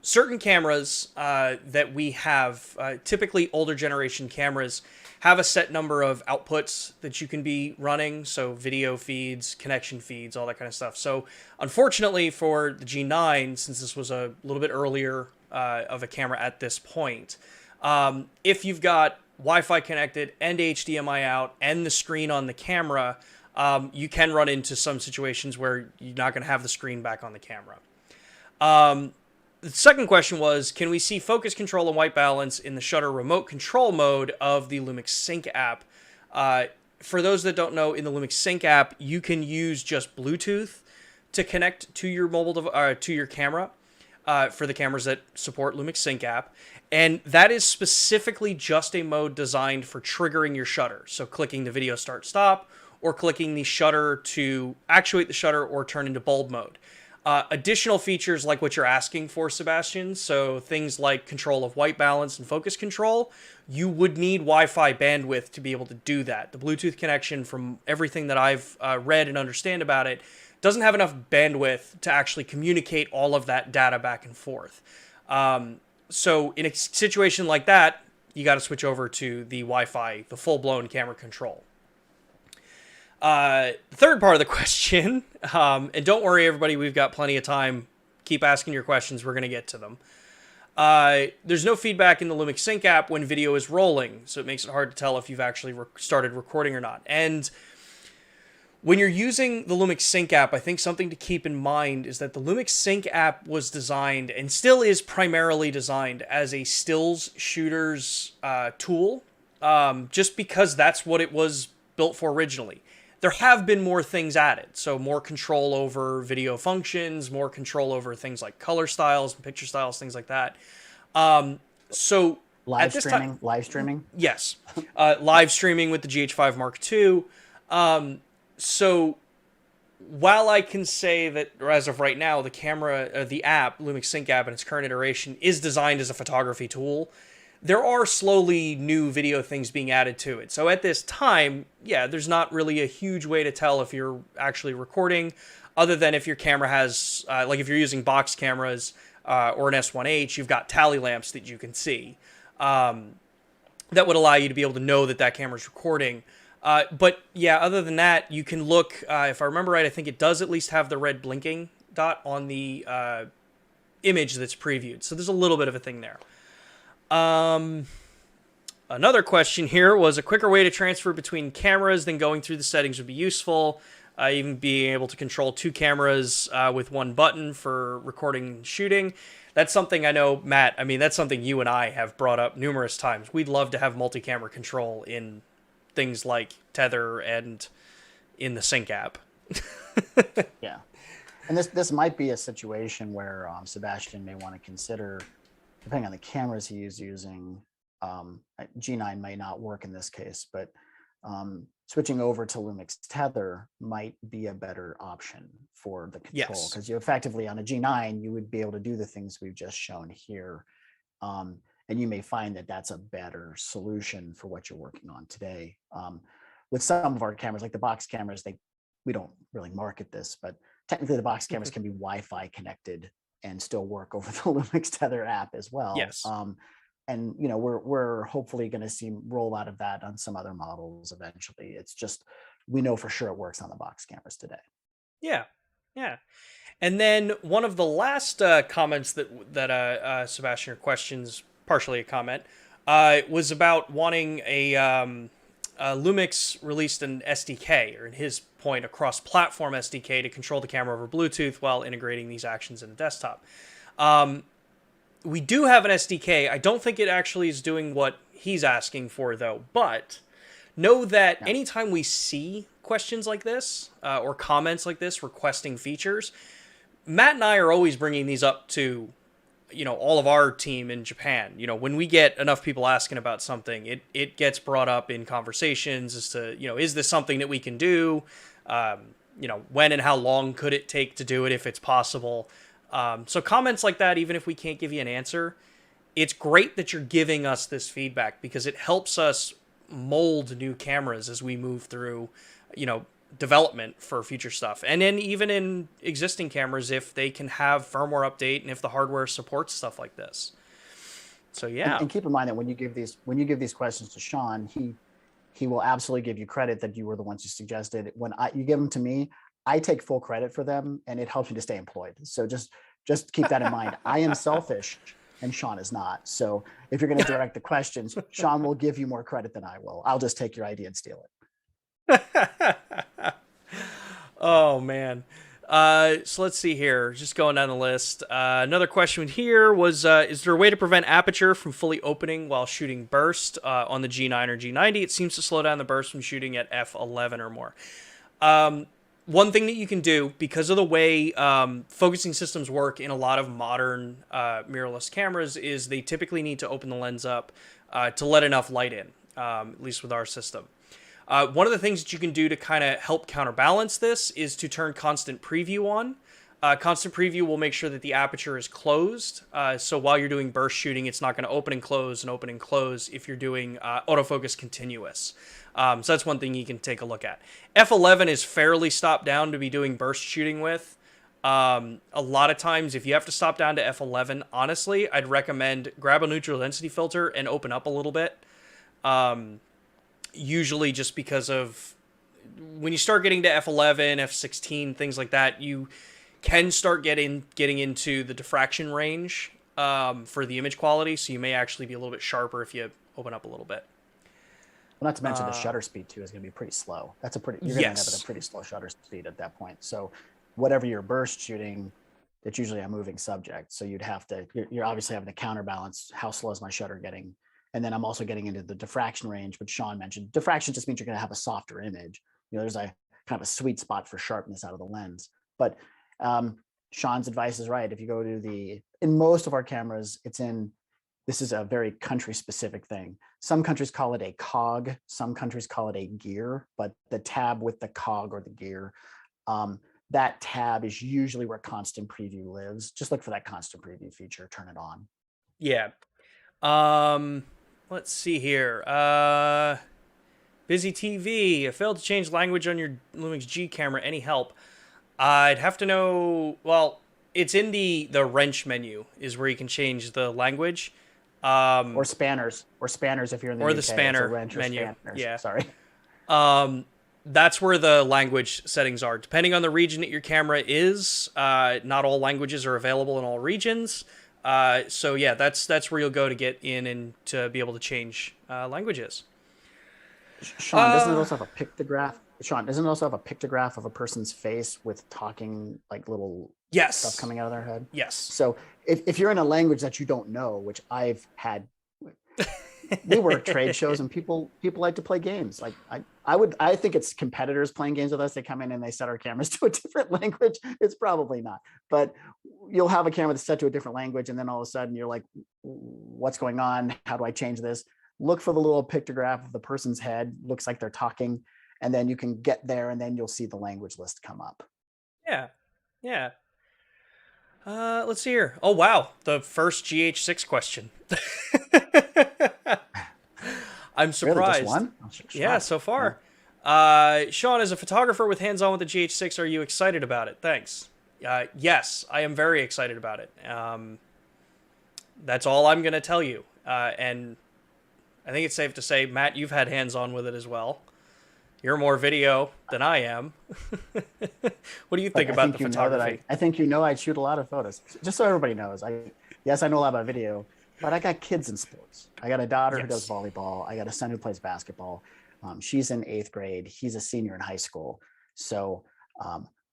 certain cameras that we have, typically older generation cameras, have a set number of outputs that you can be running. So video feeds, connection feeds, all that kind of stuff. So unfortunately for the G9, since this was a little bit earlier of a camera at this point, if you've got Wi-Fi connected and HDMI out and the screen on the camera, you can run into some situations where you're not going to have the screen back on the camera. The second question was, can we see focus control and white balance in the shutter remote control mode of the Lumix Sync app? For those that don't know, in the Lumix Sync app, you can use just Bluetooth to connect to your to your camera for the cameras that support Lumix Sync app. And that is specifically just a mode designed for triggering your shutter. So clicking the video start stop, or clicking the shutter to actuate the shutter or turn into bulb mode. Additional features like what you're asking for, Sebastian, so things like control of white balance and focus control, you would need Wi-Fi bandwidth to be able to do that. The Bluetooth connection, from everything that I've read and understand about it, doesn't have enough bandwidth to actually communicate all of that data back and forth. So in a situation like that, you got to switch over to the Wi-Fi, the full-blown camera control. The third part of the question, and don't worry, everybody, we've got plenty of time. Keep asking your questions. We're going to get to them. There's no feedback in the Lumix Sync app when video is rolling, so it makes it hard to tell if you've actually started recording or not. And when you're using the Lumix Sync app, I think something to keep in mind is that the Lumix Sync app was designed, and still is primarily designed, as a stills shooter's tool, just because that's what it was built for originally. There have been more things added, so more control over video functions, more control over things like color styles and picture styles, things like that. So live streaming, yes, live streaming with the GH5 Mark II. So while I can say that, or as of right now, the camera, the app, Lumix Sync app in its current iteration, is designed as a photography tool, there are slowly new video things being added to it. So at this time, yeah, there's not really a huge way to tell if you're actually recording, other than if your camera has, like if you're using box cameras or an S1H, you've got tally lamps that you can see. That would allow you to be able to know that that camera's recording. But yeah, other than that, you can look, if I remember right, I think it does at least have the red blinking dot on the image that's previewed. So there's a little bit of a thing there. Another question here was, a quicker way to transfer between cameras than going through the settings would be useful. Even being able to control two cameras with one button for recording and shooting. That's something I know, Matt, I mean, that's something you and I have brought up numerous times. We'd love to have multi-camera control in things like Tether and in the Sync app. Yeah. And this might be a situation where Sebastian may want to consider, depending on the cameras he is using, G9 may not work in this case, but switching over to Lumix Tether might be a better option for the control, because you effectively, on a G9, you would be able to do the things we've just shown here. And you may find that that's a better solution for what you're working on today. With some of our cameras, like the box cameras, we don't really market this, but technically the box cameras can be Wi-Fi connected and still work over the Lumix Tether app as well. Yes. And you know, we're hopefully going to see rollout of that on some other models eventually. It's just, we know for sure it works on the box cameras today. Yeah, yeah. And then one of the last comments that Sebastian, or questions, partially a comment, was about wanting a Lumix released an SDK, or in his point, a cross-platform SDK to control the camera over Bluetooth while integrating these actions in the desktop. We do have an SDK. I don't think it actually is doing what he's asking for, though. But know that anytime we see questions like this or comments like this requesting features, Matt and I are always bringing these up to, you know, all of our team in Japan. You know, when we get enough people asking about something, it gets brought up in conversations as to, you know, is this something that we can do? You know, when and how long could it take to do it if it's possible? So comments like that, even if we can't give you an answer, it's great that you're giving us this feedback, because it helps us mold new cameras as we move through, you know, development for future stuff. And then even in existing cameras, if they can have firmware update and if the hardware supports stuff like this. So yeah. And keep in mind that when you give these questions to Sean, he will absolutely give you credit that you were the ones who suggested. When you give them to me, I take full credit for them, and it helps me to stay employed. So just keep that in mind. I am selfish, and Sean is not. So if you're going to direct the questions, Sean will give you more credit than I will. I'll just take your idea and steal it. Oh man. So let's see here. Just going down the list. Another question here was, is there a way to prevent aperture from fully opening while shooting burst on the G9 or G90? It seems to slow down the burst from shooting at f11 or more. One thing that you can do, because of the way focusing systems work in a lot of modern mirrorless cameras, is they typically need to open the lens up to let enough light in, at least with our system. One of the things that you can do to kind of help counterbalance this is to turn constant preview on. Constant preview will make sure that the aperture is closed. So while you're doing burst shooting, it's not going to open and close if you're doing autofocus continuous. So that's one thing you can take a look at. F11 is fairly stopped down to be doing burst shooting with. A lot of times, if you have to stop down to F11, honestly, I'd recommend grab a neutral density filter and open up a little bit. Usually just because of when you start getting to F11, F16, things like that, you can start getting into the diffraction range for the image quality. So you may actually be a little bit sharper if you open up a little bit. Well, not to mention the shutter speed too is going to be pretty slow. You're going to end up at a pretty slow shutter speed at that point. So whatever you're burst shooting, it's usually a moving subject. So you're obviously having to counterbalance how slow is my shutter getting. And then I'm also getting into the diffraction range, which Sean mentioned. Diffraction just means you're going to have a softer image. There's a kind of a sweet spot for sharpness out of the lens. But Sean's advice is right. If you go to in most of our cameras, this is a very country specific thing. Some countries call it a cog. Some countries call it a gear, but the tab with the cog or the gear, that tab is usually where constant preview lives. Just look for that constant preview feature, turn it on. Yeah. Let's see here. Busy TV. I failed to change language on your Lumix G camera. Any help? I'd have to know. Well, it's in the wrench menu is where you can change the language. Or spanners if you're in the UK. Or the spanner menu. Spanners. Yeah. Sorry. That's where the language settings are. Depending on the region that your camera is, not all languages are available in all regions. So yeah, that's where you'll go to get in and to be able to change languages. Sean, doesn't it also have a pictograph? Sean, doesn't it also have a pictograph of a person's face with talking like little stuff coming out of their head? Yes. So if you're in a language that you don't know, which I've had, we work at trade shows and people like to play games. Like I think it's competitors playing games with us. They come in and they set our cameras to a different language. It's probably not, but you'll have a camera that's set to a different language. And then all of a sudden you're like, what's going on? How do I change this? Look for the little pictograph of the person's head. Looks like they're talking. And then you can get there and then you'll see the language list come up. Yeah. Yeah. Let's see here. Oh, wow. The first GH6 question. I'm surprised. Really, just one? Yeah, so far. Yeah. Sean, as a photographer with hands-on with the GH6, are you excited about it? Thanks. Yes, I am very excited about it. That's all I'm going to tell you. And I think it's safe to say, Matt, you've had hands-on with it as well. You're more video than I am. What do you think about the photography? I think I shoot a lot of photos. Just so everybody knows, yes, I know a lot about video, but I got kids in sports. I got a daughter who does volleyball. I got a son who plays basketball. She's in 8th grade. He's a senior in high school. So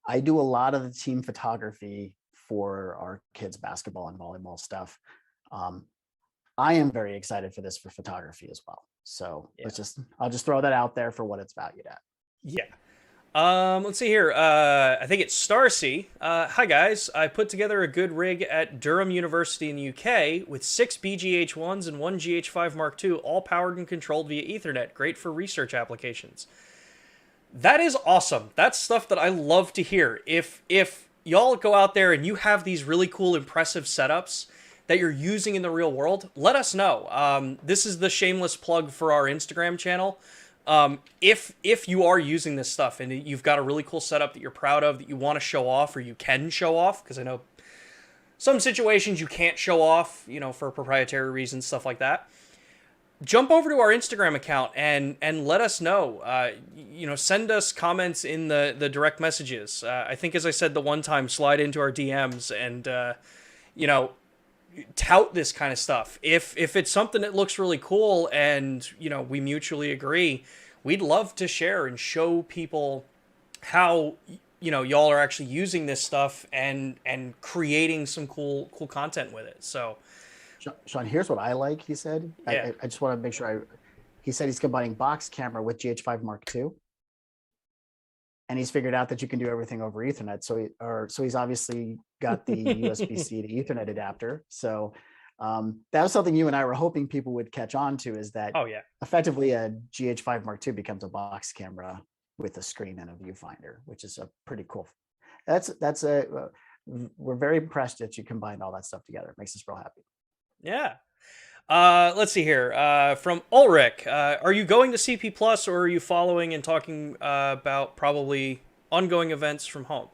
I do a lot of the team photography for our kids' basketball and volleyball stuff. I am very excited for this for photography as well. So I'll just throw that out there for what it's valued at. Yeah. Let's see here. I think it's Starcy. Hi guys. I put together a good rig at Durham University in the UK with 6 BGH1s and 1 GH5 Mark II, all powered and controlled via Ethernet. Great for research applications. That is awesome. That's stuff that I love to hear. If y'all go out there and you have these really cool, impressive setups that you're using in the real world, let us know. This is the shameless plug for our Instagram channel. If you are using this stuff and you've got a really cool setup that you're proud of that you want to show off or you can show off, because I know some situations you can't show off, for proprietary reasons, stuff like that. Jump over to our Instagram account and let us know. Send us comments in the direct messages. I think, as I said the one time, slide into our DMs and tout this kind of stuff. If it's something that looks really cool and we mutually agree, we'd love to share and show people how y'all are actually using this stuff and creating some cool content with it. So Sean, here's what I like. He said, yeah. I just want to make sure he said he's combining box camera with GH5 Mark II. And he's figured out that you can do everything over Ethernet. So he's obviously got the USB-C to Ethernet adapter. So that was something you and I were hoping people would catch on to, is that effectively a GH5 Mark II becomes a box camera with a screen and a viewfinder, which is a pretty cool. We're very impressed that you combined all that stuff together. It makes us real happy. Yeah. Let's see here. From Ulrich, are you going to CP Plus, or are you following and talking about probably ongoing events from home?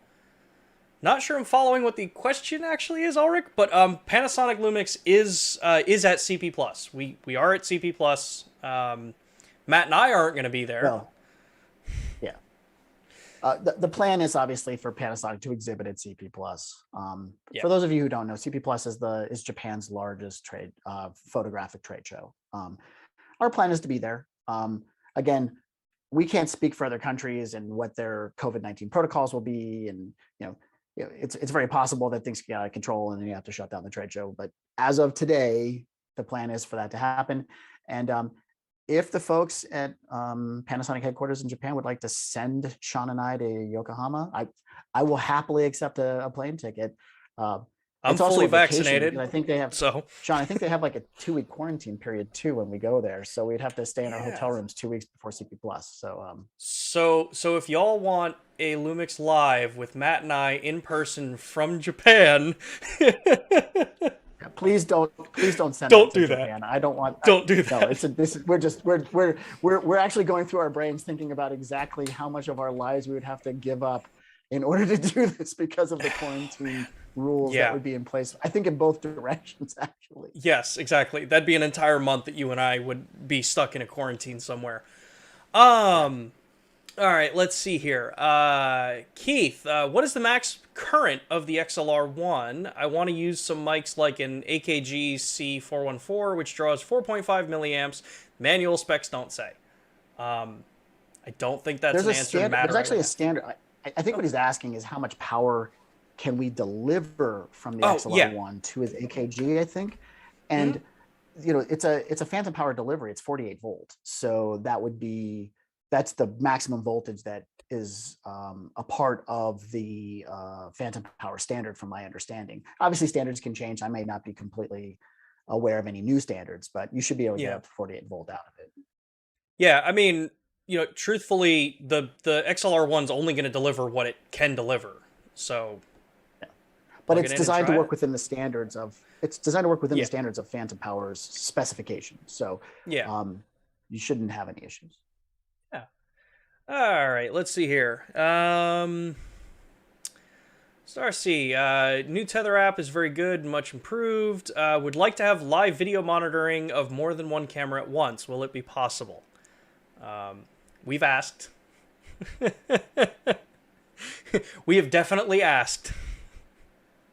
Not sure I'm following what the question actually is, Ulrich, but Panasonic Lumix is at CP Plus. We are at CP Plus. Matt and I aren't going to be there. Well, yeah. The plan is obviously for Panasonic to exhibit at CP Plus. For those of you who don't know, CP Plus is Japan's largest photographic trade show. Our plan is to be there. Again, we can't speak for other countries and what their COVID-19 protocols will be, and it's very possible that things get out of control and then you have to shut down the trade show. But as of today, the plan is for that to happen. And if the folks at Panasonic headquarters in Japan would like to send Sean and I to Yokohama, I will happily accept a plane ticket. I'm fully vaccinated. I think they have, Sean, I think they have like a 2-week quarantine period too when we go there. So we'd have to stay in our hotel rooms 2 weeks before CP Plus. So if y'all want a LumixLive with Matt and I in person from Japan, please don't send. Don't do Japan. That. I don't want. Don't do that. No, we're actually going through our brains thinking about exactly how much of our lives we would have to give up in order to do this because of the quarantine rules that would be in place. I think in both directions, actually. Yes, exactly. That'd be an entire month that you and I would be stuck in a quarantine somewhere. All right, let's see here. Keith, what is the max current of the XLR1? I want to use some mics like an AKG C414, which draws 4.5 milliamps. Manual specs don't say. I don't think that's an answer to matter. There's actually a standard. I think what he's asking is how much power can we deliver from the XLR1 to his AKG, I think. And, it's a phantom power delivery. It's 48 volt. So that's the maximum voltage that is a part of the phantom power standard, from my understanding. Obviously, standards can change. I may not be completely aware of any new standards, but you should be able to get up to 48 volt out of it. Yeah, I mean, truthfully, the XLR1's only going to deliver what it can deliver. So, but it's designed to work within the standards of the standards of phantom power's specification. So, you shouldn't have any issues. All right, let's see here. Star C, new Tether app is very good, much improved. Would like to have live video monitoring of more than one camera at once. Will it be possible? We've asked. We have definitely asked.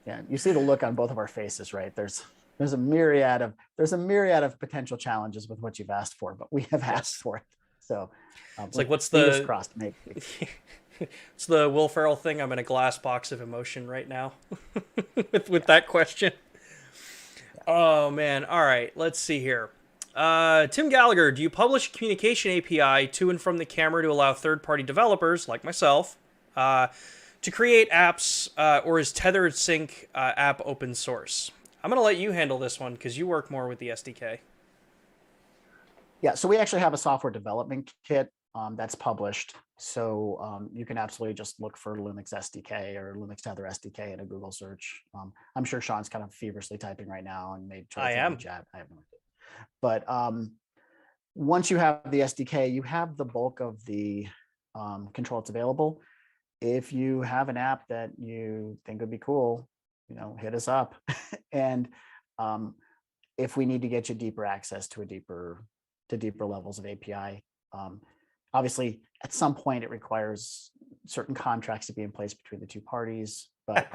Yeah, you see the look on both of our faces, right? There's a myriad of potential challenges with what you've asked for, but we have asked for it. So it's like, what's the crossed, maybe. It's the Will Ferrell thing. I'm in a glass box of emotion right now with that question. Oh man. All right, let's see here. Tim Gallagher, do you publish a communication API to and from the camera to allow third-party developers like myself to create apps, or is Tether Sync app open source? I'm going to let you handle this one because you work more with the SDK. Yeah, so we actually have a software development kit that's published. So you can absolutely just look for Lumix SDK or Lumix Tether SDK in a Google search. I'm sure Sean's kind of feverishly typing right now and may try to chat. I have no idea. But once you have the SDK, you have the bulk of the control that's available. If you have an app that you think would be cool, hit us up. And if we need to get you deeper access to deeper levels of API, obviously at some point it requires certain contracts to be in place between the two parties. But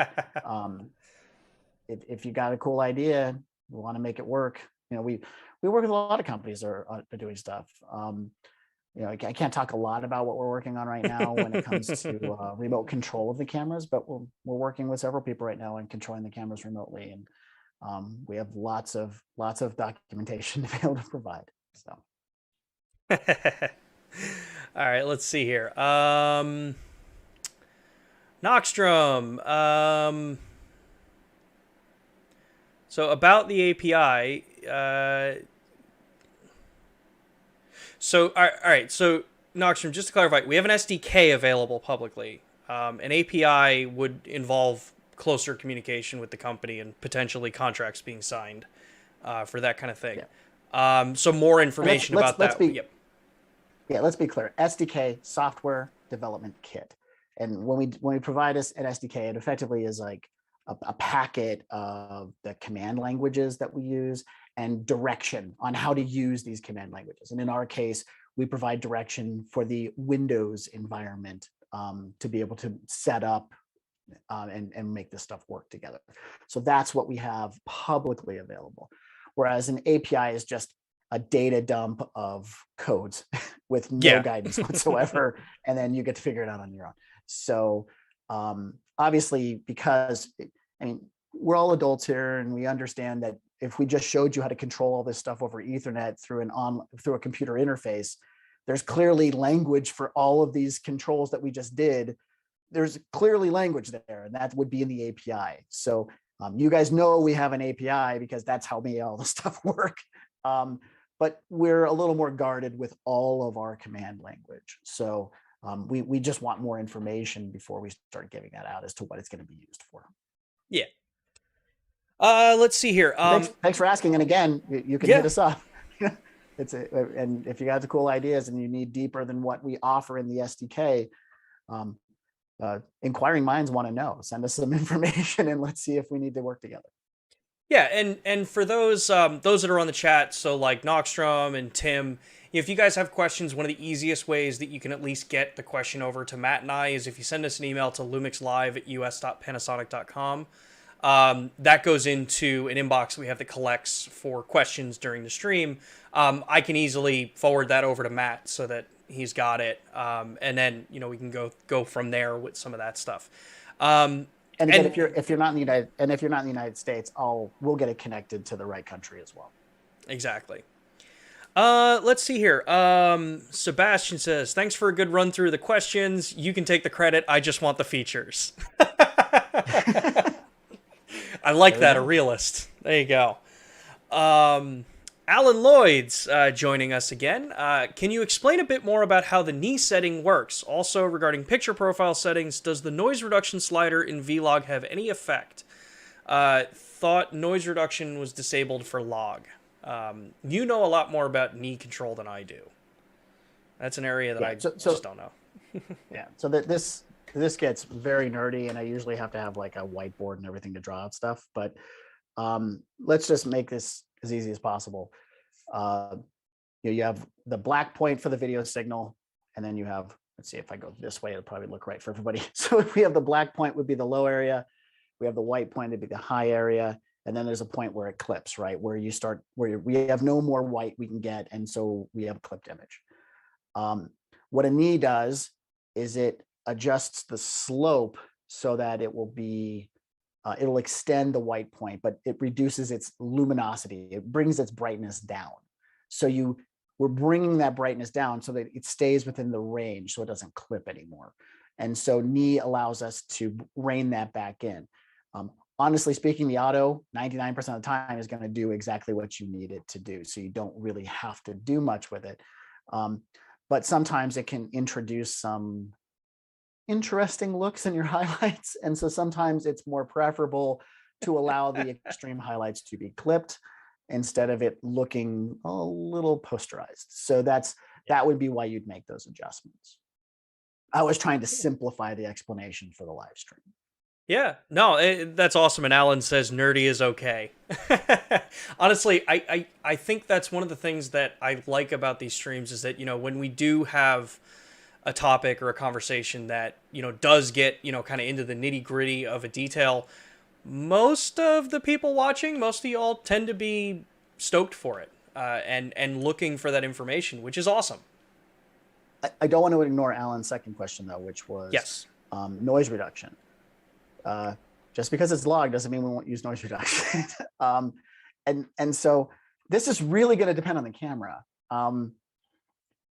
if you got a cool idea, we want to make it work. We work with a lot of companies that are doing stuff. I can't talk a lot about what we're working on right now when it comes to remote control of the cameras, but we're working with several people right now on controlling the cameras remotely, and we have lots of documentation to be able to provide. So, all right, let's see here. Noxstrom. So about the API. So all right. So Noxstrom, just to clarify, we have an SDK available publicly. An API would involve closer communication with the company and potentially contracts being signed for that kind of thing. Yeah. So more information about that. Yeah, let's be clear. SDK, software development kit. And when we provide us an SDK, it effectively is like a packet of the command languages that we use and direction on how to use these command languages. And in our case, we provide direction for the Windows environment to be able to set up and make this stuff work together. So that's what we have publicly available. Whereas an API is just a data dump of codes with no guidance whatsoever, and then you get to figure it out on your own. So obviously, because we're all adults here, and we understand that if we just showed you how to control all this stuff over Ethernet through a computer interface, there's clearly language for all of these controls that we just did. There's clearly language there, and that would be in the API. So you guys know we have an API because that's how all the stuff work. But we're a little more guarded with all of our command language. So we just want more information before we start giving that out as to what it's going to be used for. Yeah. Let's see here. Thanks for asking. And again, you can hit us up. And if you got the cool ideas and you need deeper than what we offer in the SDK, inquiring minds want to know. Send us some information and let's see if we need to work together. Yeah, and for those that are on the chat, so like Noxstrom and Tim, if you guys have questions, one of the easiest ways that you can at least get the question over to Matt and I is if you send us an email to lumixlive@us.panasonic.com. That goes into an inbox we have that collects for questions during the stream. I can easily forward that over to Matt so that he's got it, and then we can go from there with some of that stuff. And again, if you're not in the United States, we'll get it connected to the right country as well. Exactly. Let's see here. Sebastian says, "Thanks for a good run through the questions. You can take the credit. I just want the features." I like that, a realist. There you go. Alan Lloyd's joining us again. Can you explain a bit more about how the knee setting works? Also, regarding picture profile settings, does the noise reduction slider in Vlog have any effect? Thought noise reduction was disabled for log. You know a lot more about knee control than I do. That's an area that I just don't know. Yeah, so this gets very nerdy, and I usually have to have like a whiteboard and everything to draw out stuff. But let's just make this as easy as possible. You have the black point for the video signal, and then you have, let's see if I go this way, it'll probably look right for everybody. So if we have the black point would be the low area, we have the white point would be the high area, and then there's a point where it clips, right? Where we have no more white we can get, and so we have a clipped image. What a knee does is it adjusts the slope so that it will be it'll extend the white point, but it reduces its luminosity. It brings its brightness down. So we're bringing that brightness down so that it stays within the range, so it doesn't clip anymore. And so knee allows us to rein that back in. Honestly speaking, the auto 99% of the time is going to do exactly what you need it to do. So you don't really have to do much with it. But sometimes it can introduce some interesting looks in your highlights. And so sometimes it's more preferable to allow the extreme highlights to be clipped. instead of it looking a little posterized. So that would be why you'd make those adjustments. I was trying to simplify the explanation for the live stream. Yeah, no, that's awesome. And Alan says nerdy is okay. Honestly, I think that's one of the things that I like about these streams is that, when we do have a topic or a conversation that, does get, kind of into the nitty gritty of a detail, most of the people watching, most of y'all tend to be stoked for it and looking for that information, which is awesome. I don't want to ignore Alan's second question, though, which was yes. Noise reduction. Just because it's logged doesn't mean we won't use noise reduction. And so this is really going to depend on the camera.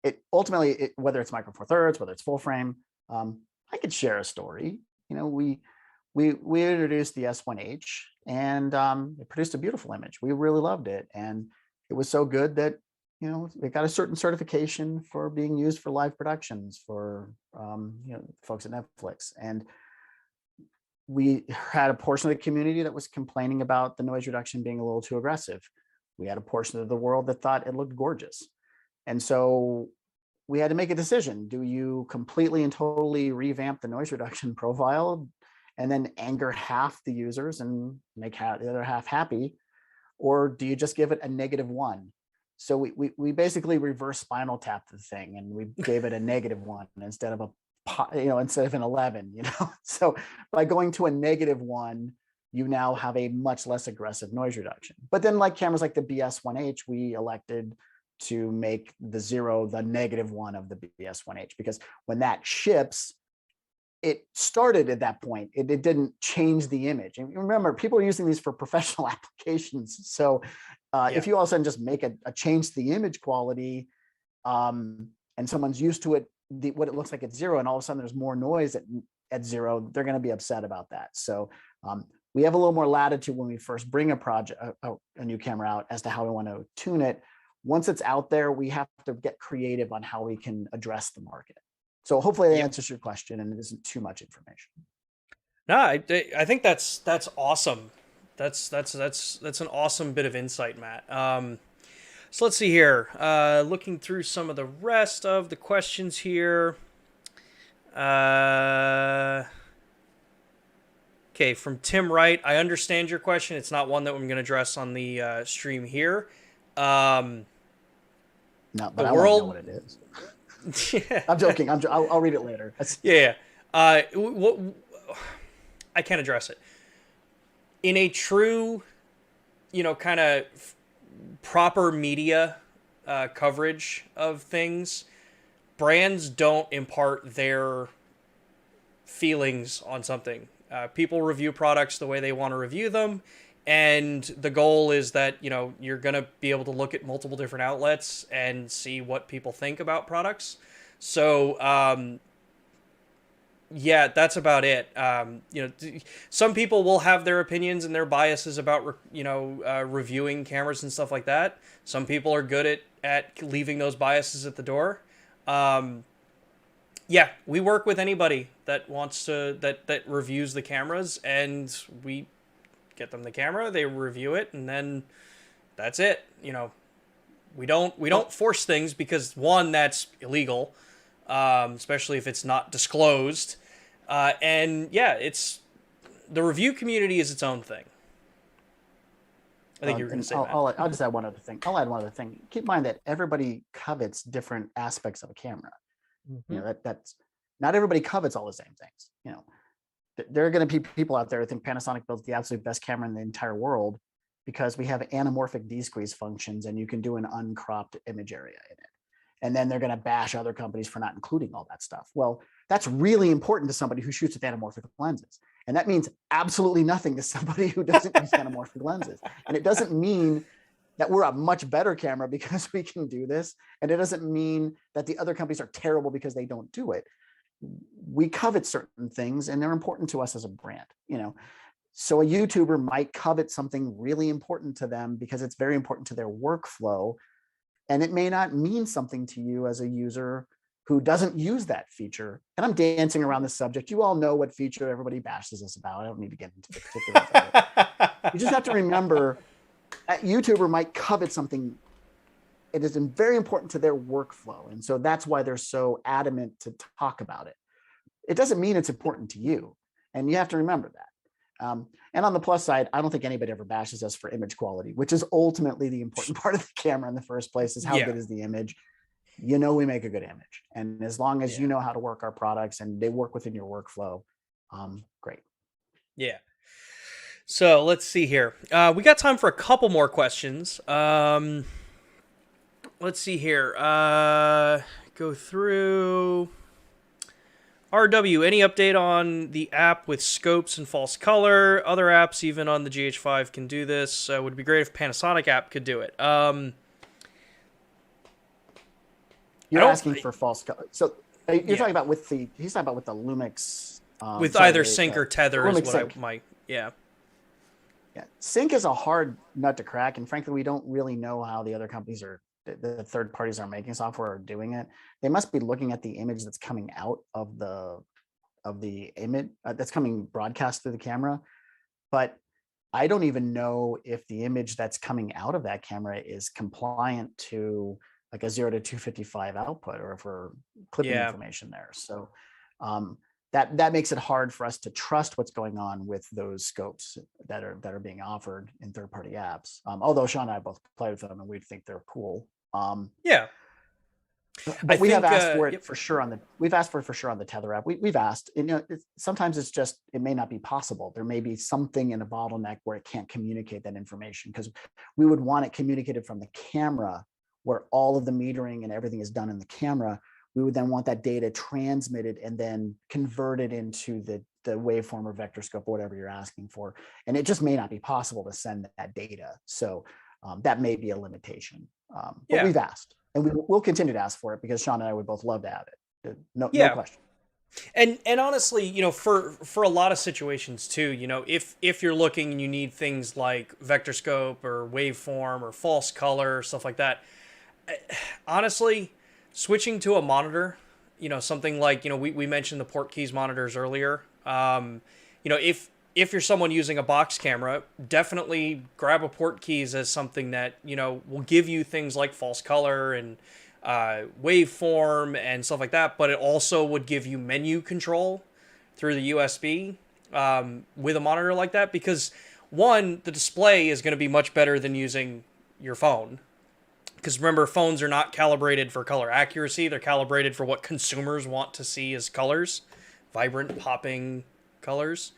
It ultimately, whether it's micro four thirds, whether it's full frame, I could share a story. We introduced the S1H, and it produced a beautiful image. We really loved it, and it was so good that it got a certain certification for being used for live productions for folks at Netflix. And we had a portion of the community that was complaining about the noise reduction being a little too aggressive. We had a portion of the world that thought it looked gorgeous. And so we had to make a decision. Do you completely and totally revamp the noise reduction profile and then anger half the users and make the other half happy? Or do you just give it a -1? So we basically reverse spinal tapped the thing, and we gave it a -1 instead of instead of an 11, So by going to a -1, you now have a much less aggressive noise reduction. But then, like cameras like the BS1H, we elected to make the 0 the -1 of the BS1H, because when that ships, it started at that point. It didn't change the image. And remember, people are using these for professional applications. So if you all of a sudden just make a change to the image quality, and someone's used to it, what it looks like at 0, and all of a sudden there's more noise at 0, they're going to be upset about that. So we have a little more latitude when we first bring a new camera out as to how we want to tune it. Once it's out there, we have to get creative on how we can address the market. So hopefully that answers your question, and it isn't too much information. No, I think that's awesome. That's an awesome bit of insight, Matt. So let's see here. Looking through some of the rest of the questions here. Okay, from Tim Wright. I understand your question. It's not one that I'm going to address on the stream here. No, but I want to know what it is. Yeah. I'm joking. I'll read it later. Yeah. I can't address it. In a true, kind of proper media coverage of things, brands don't impart their feelings on something. People review products the way they want to review them, and the goal is that you're going to be able to look at multiple different outlets and see what people think about products. So yeah, that's about it. Some people will have their opinions and their biases about reviewing cameras and stuff like that. Some people are good at leaving those biases at the door. Yeah, we work with anybody that wants to that reviews the cameras, and we get them the camera, they review it, and then that's it. We don't force things, because one, that's illegal, especially if it's not disclosed. And yeah, it's the review community is its own thing. I think you were going to say that. I'll just add one other thing. I'll add one other thing. Keep in mind that everybody covets different aspects of a camera. Mm-hmm. That's not everybody covets all the same things. There are going to be people out there who think Panasonic builds the absolute best camera in the entire world because we have anamorphic D-squeeze functions, and you can do an uncropped image area in it. And then they're going to bash other companies for not including all that stuff. Well, that's really important to somebody who shoots with anamorphic lenses. And that means absolutely nothing to somebody who doesn't use anamorphic lenses. And it doesn't mean that we're a much better camera because we can do this. And it doesn't mean that the other companies are terrible because they don't do it. We covet certain things, and they're important to us as a brand. So a YouTuber might covet something really important to them because it's very important to their workflow. And it may not mean something to you as a user who doesn't use that feature. And I'm dancing around this subject. You all know what feature everybody bashes us about. I don't need to get into the particulars of it. You just have to remember a YouTuber might covet something. It is very important to their workflow. And so that's why they're so adamant to talk about it. It doesn't mean it's important to you. And you have to remember that. And on the plus side, I don't think anybody ever bashes us for image quality, which is ultimately the important part of the camera in the first place, is how good is the image. You know, we make a good image. And as long as you know how to work our products and they work within your workflow, great. Yeah. So let's see here. We got time for a couple more questions. Let's see here. Go through. RW, any update on the app with scopes and false color? Other apps, even on the GH5, can do this. Would be great if Panasonic app could do it. You're asking for false color. So you're talking about with the, he's talking about with the LUMIX. With either sync or tether is what sync. Yeah. Sync is a hard nut to crack. And frankly, we don't really know how the other companies the third parties are making software are doing it. They must be looking at the image that's coming out of the image that's coming broadcast through the camera. But I don't even know if the image that's coming out of that camera is compliant to like a 0 to 255 output, or if we're clipping information there. So that makes it hard for us to trust what's going on with those scopes that are being offered in third-party apps. Although Sean and I both played with them and we think they're cool. But we have asked for it for sure on the. We've asked for it for sure on the Tether app. We've asked. You know, sometimes it's just it may not be possible. There may be something in a bottleneck where it can't communicate that information, because we would want it communicated from the camera, where all of the metering and everything is done in the camera. We would then want that data transmitted and then converted into the waveform or vector scope or whatever you're asking for. And it just may not be possible to send that data. So that may be a limitation. But we've asked, and we'll continue to ask for it, because Sean and I would both love to have it. No question. And honestly, you know, for a lot of situations too, you know, if you're looking and you need things like vector scope or waveform or false color or stuff like that, honestly, switching to a monitor, you know, something like, you know, we mentioned the port keys monitors earlier. You know, if you're someone using a box camera, definitely grab a port keys as something that, you know, will give you things like false color and waveform and stuff like that. But it also would give you menu control through the USB with a monitor like that, because one, the display is going to be much better than using your phone. Because remember, phones are not calibrated for color accuracy. They're calibrated for what consumers want to see as colors. Vibrant, popping colors.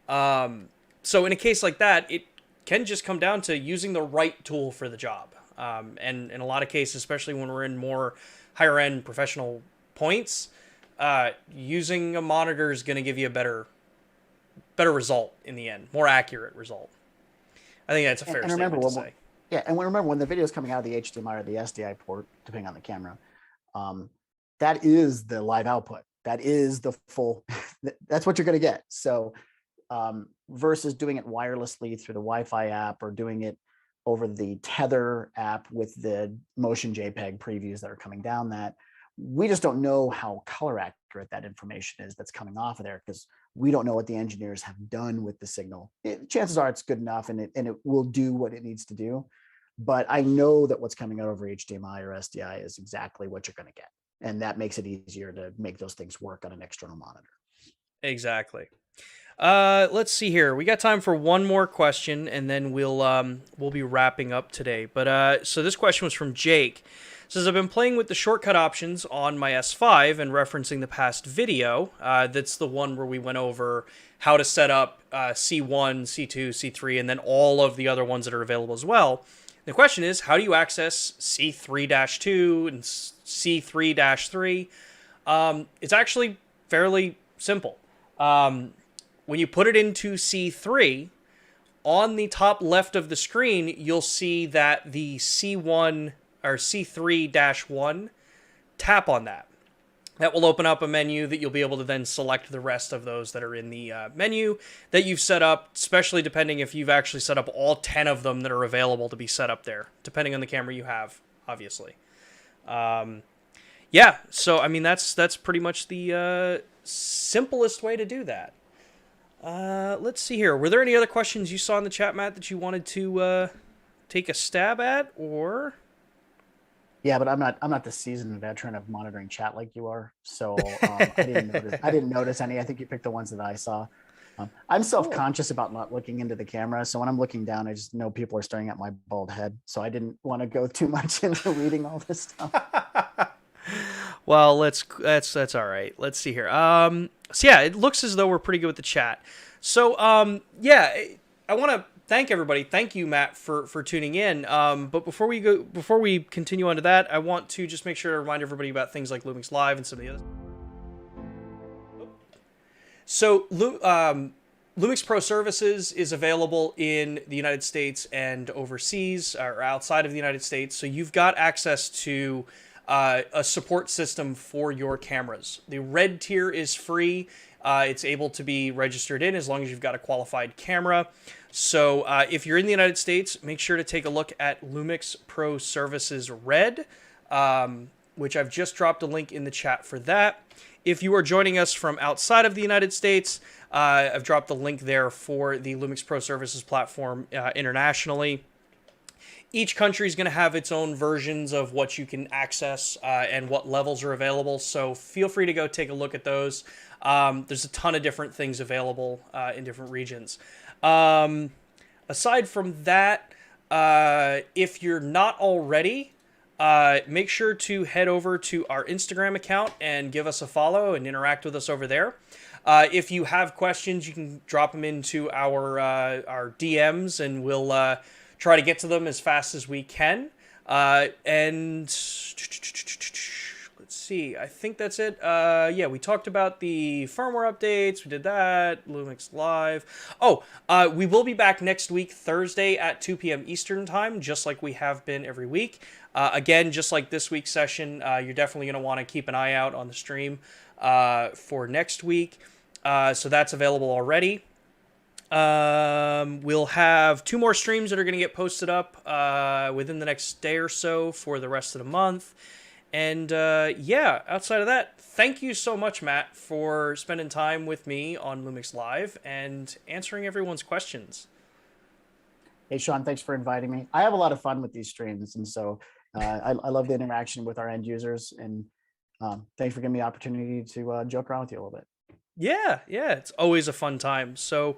So in a case like that, it can just come down to using the right tool for the job. And in a lot of cases, especially when we're in more higher end professional points, using a monitor is going to give you a better result in the end, more accurate result. I think that's a fair statement to say. Yeah, and remember, when the video is coming out of the HDMI or the SDI port, depending on the camera, that is the live output. That is the full, that's what you're going to get. So versus doing it wirelessly through the Wi-Fi app, or doing it over the Tether app with the motion JPEG previews that are coming down, that we just don't know how color accurate that information is that's coming off of there, because we don't know what the engineers have done with the signal. Chances are it's good enough and it will do what it needs to do. But I know that what's coming out over HDMI or SDI is exactly what you're going to get. And that makes it easier to make those things work on an external monitor. Exactly. Let's see here. We got time for one more question, and then we'll be wrapping up today. But so this question was from Jake. It says, I've been playing with the shortcut options on my S5 and referencing the past video. That's the one where we went over how to set up C1, C2, C3, and then all of the other ones that are available as well. The question is, how do you access C3-2 and C3-3? It's actually fairly simple. When you put it into C3, on the top left of the screen, you'll see that the C1 or C3-1, tap on that. That will open up a menu that you'll be able to then select the rest of those that are in the menu that you've set up, especially depending if you've actually set up all 10 of them that are available to be set up there, depending on the camera you have, obviously. Yeah, so, I mean, that's pretty much the simplest way to do that. Let's see here. Were there any other questions you saw in the chat, Matt, that you wanted to take a stab at, or? Yeah, but I'm not the seasoned veteran of monitoring chat like you are. So I didn't notice any. I think you picked the ones that I saw. I'm Cool. self-conscious about not looking into the camera. So when I'm looking down, I just know people are staring at my bald head. So I didn't want to go too much into reading all this stuff. Well, that's all right. Let's see here. So yeah, it looks as though we're pretty good with the chat. So yeah, I want to thank everybody. Thank you, Matt, for tuning in. But before we continue on to that, I want to just make sure to remind everybody about things like LumixLive and some of the other. So Lumix Pro Services is available in the United States and overseas or outside of the United States. So you've got access to a support system for your cameras. The red tier is free. It's able to be registered in as long as you've got a qualified camera. So if you're in the United States, make sure to take a look at LUMIX Pro Services Red, which I've just dropped a link in the chat for that. If you are joining us from outside of the United States, I've dropped the link there for the LUMIX Pro Services platform internationally. Each country is going to have its own versions of what you can access and what levels are available, so feel free to go take a look at those. There's a ton of different things available in different regions. Aside from that, if you're not already, make sure to head over to our Instagram account and give us a follow and interact with us over there. If you have questions, you can drop them into our DMs, and we'll try to get to them as fast as we can. And let's see, I think that's it. Yeah, we talked about the firmware updates. We did that. LumixLive. Oh, we will be back next week, Thursday at 2 p.m. Eastern Time, just like we have been every week. Again, just like this week's session, you're definitely going to want to keep an eye out on the stream for next week. So that's available already. We'll have 2 more streams that are going to get posted up within the next day or so for the rest of the month. And yeah, outside of that, thank you so much, Matt, for spending time with me on LumixLive and answering everyone's questions. Hey, Sean, thanks for inviting me. I have a lot of fun with these streams. And so I love the interaction with our end users. And thanks for giving me the opportunity to joke around with you a little bit. Yeah, it's always a fun time. So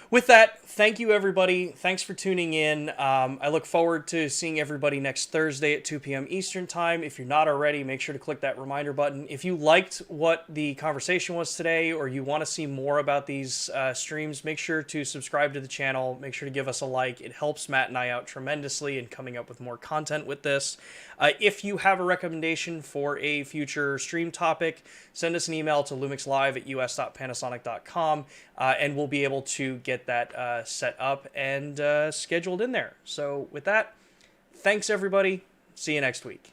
with that, thank you, everybody. Thanks for tuning in. I look forward to seeing everybody next Thursday at 2 p.m. Eastern Time. If you're not already, make sure to click that reminder button. If you liked what the conversation was today, or you want to see more about these streams, make sure to subscribe to the channel. Make sure to give us a like. It helps Matt and I out tremendously in coming up with more content with this. If you have a recommendation for a future stream topic, send us an email to lumixlive@us.panasonic.com, and we'll be able to get that set up and scheduled in there. So with that, thanks everybody. See you next week.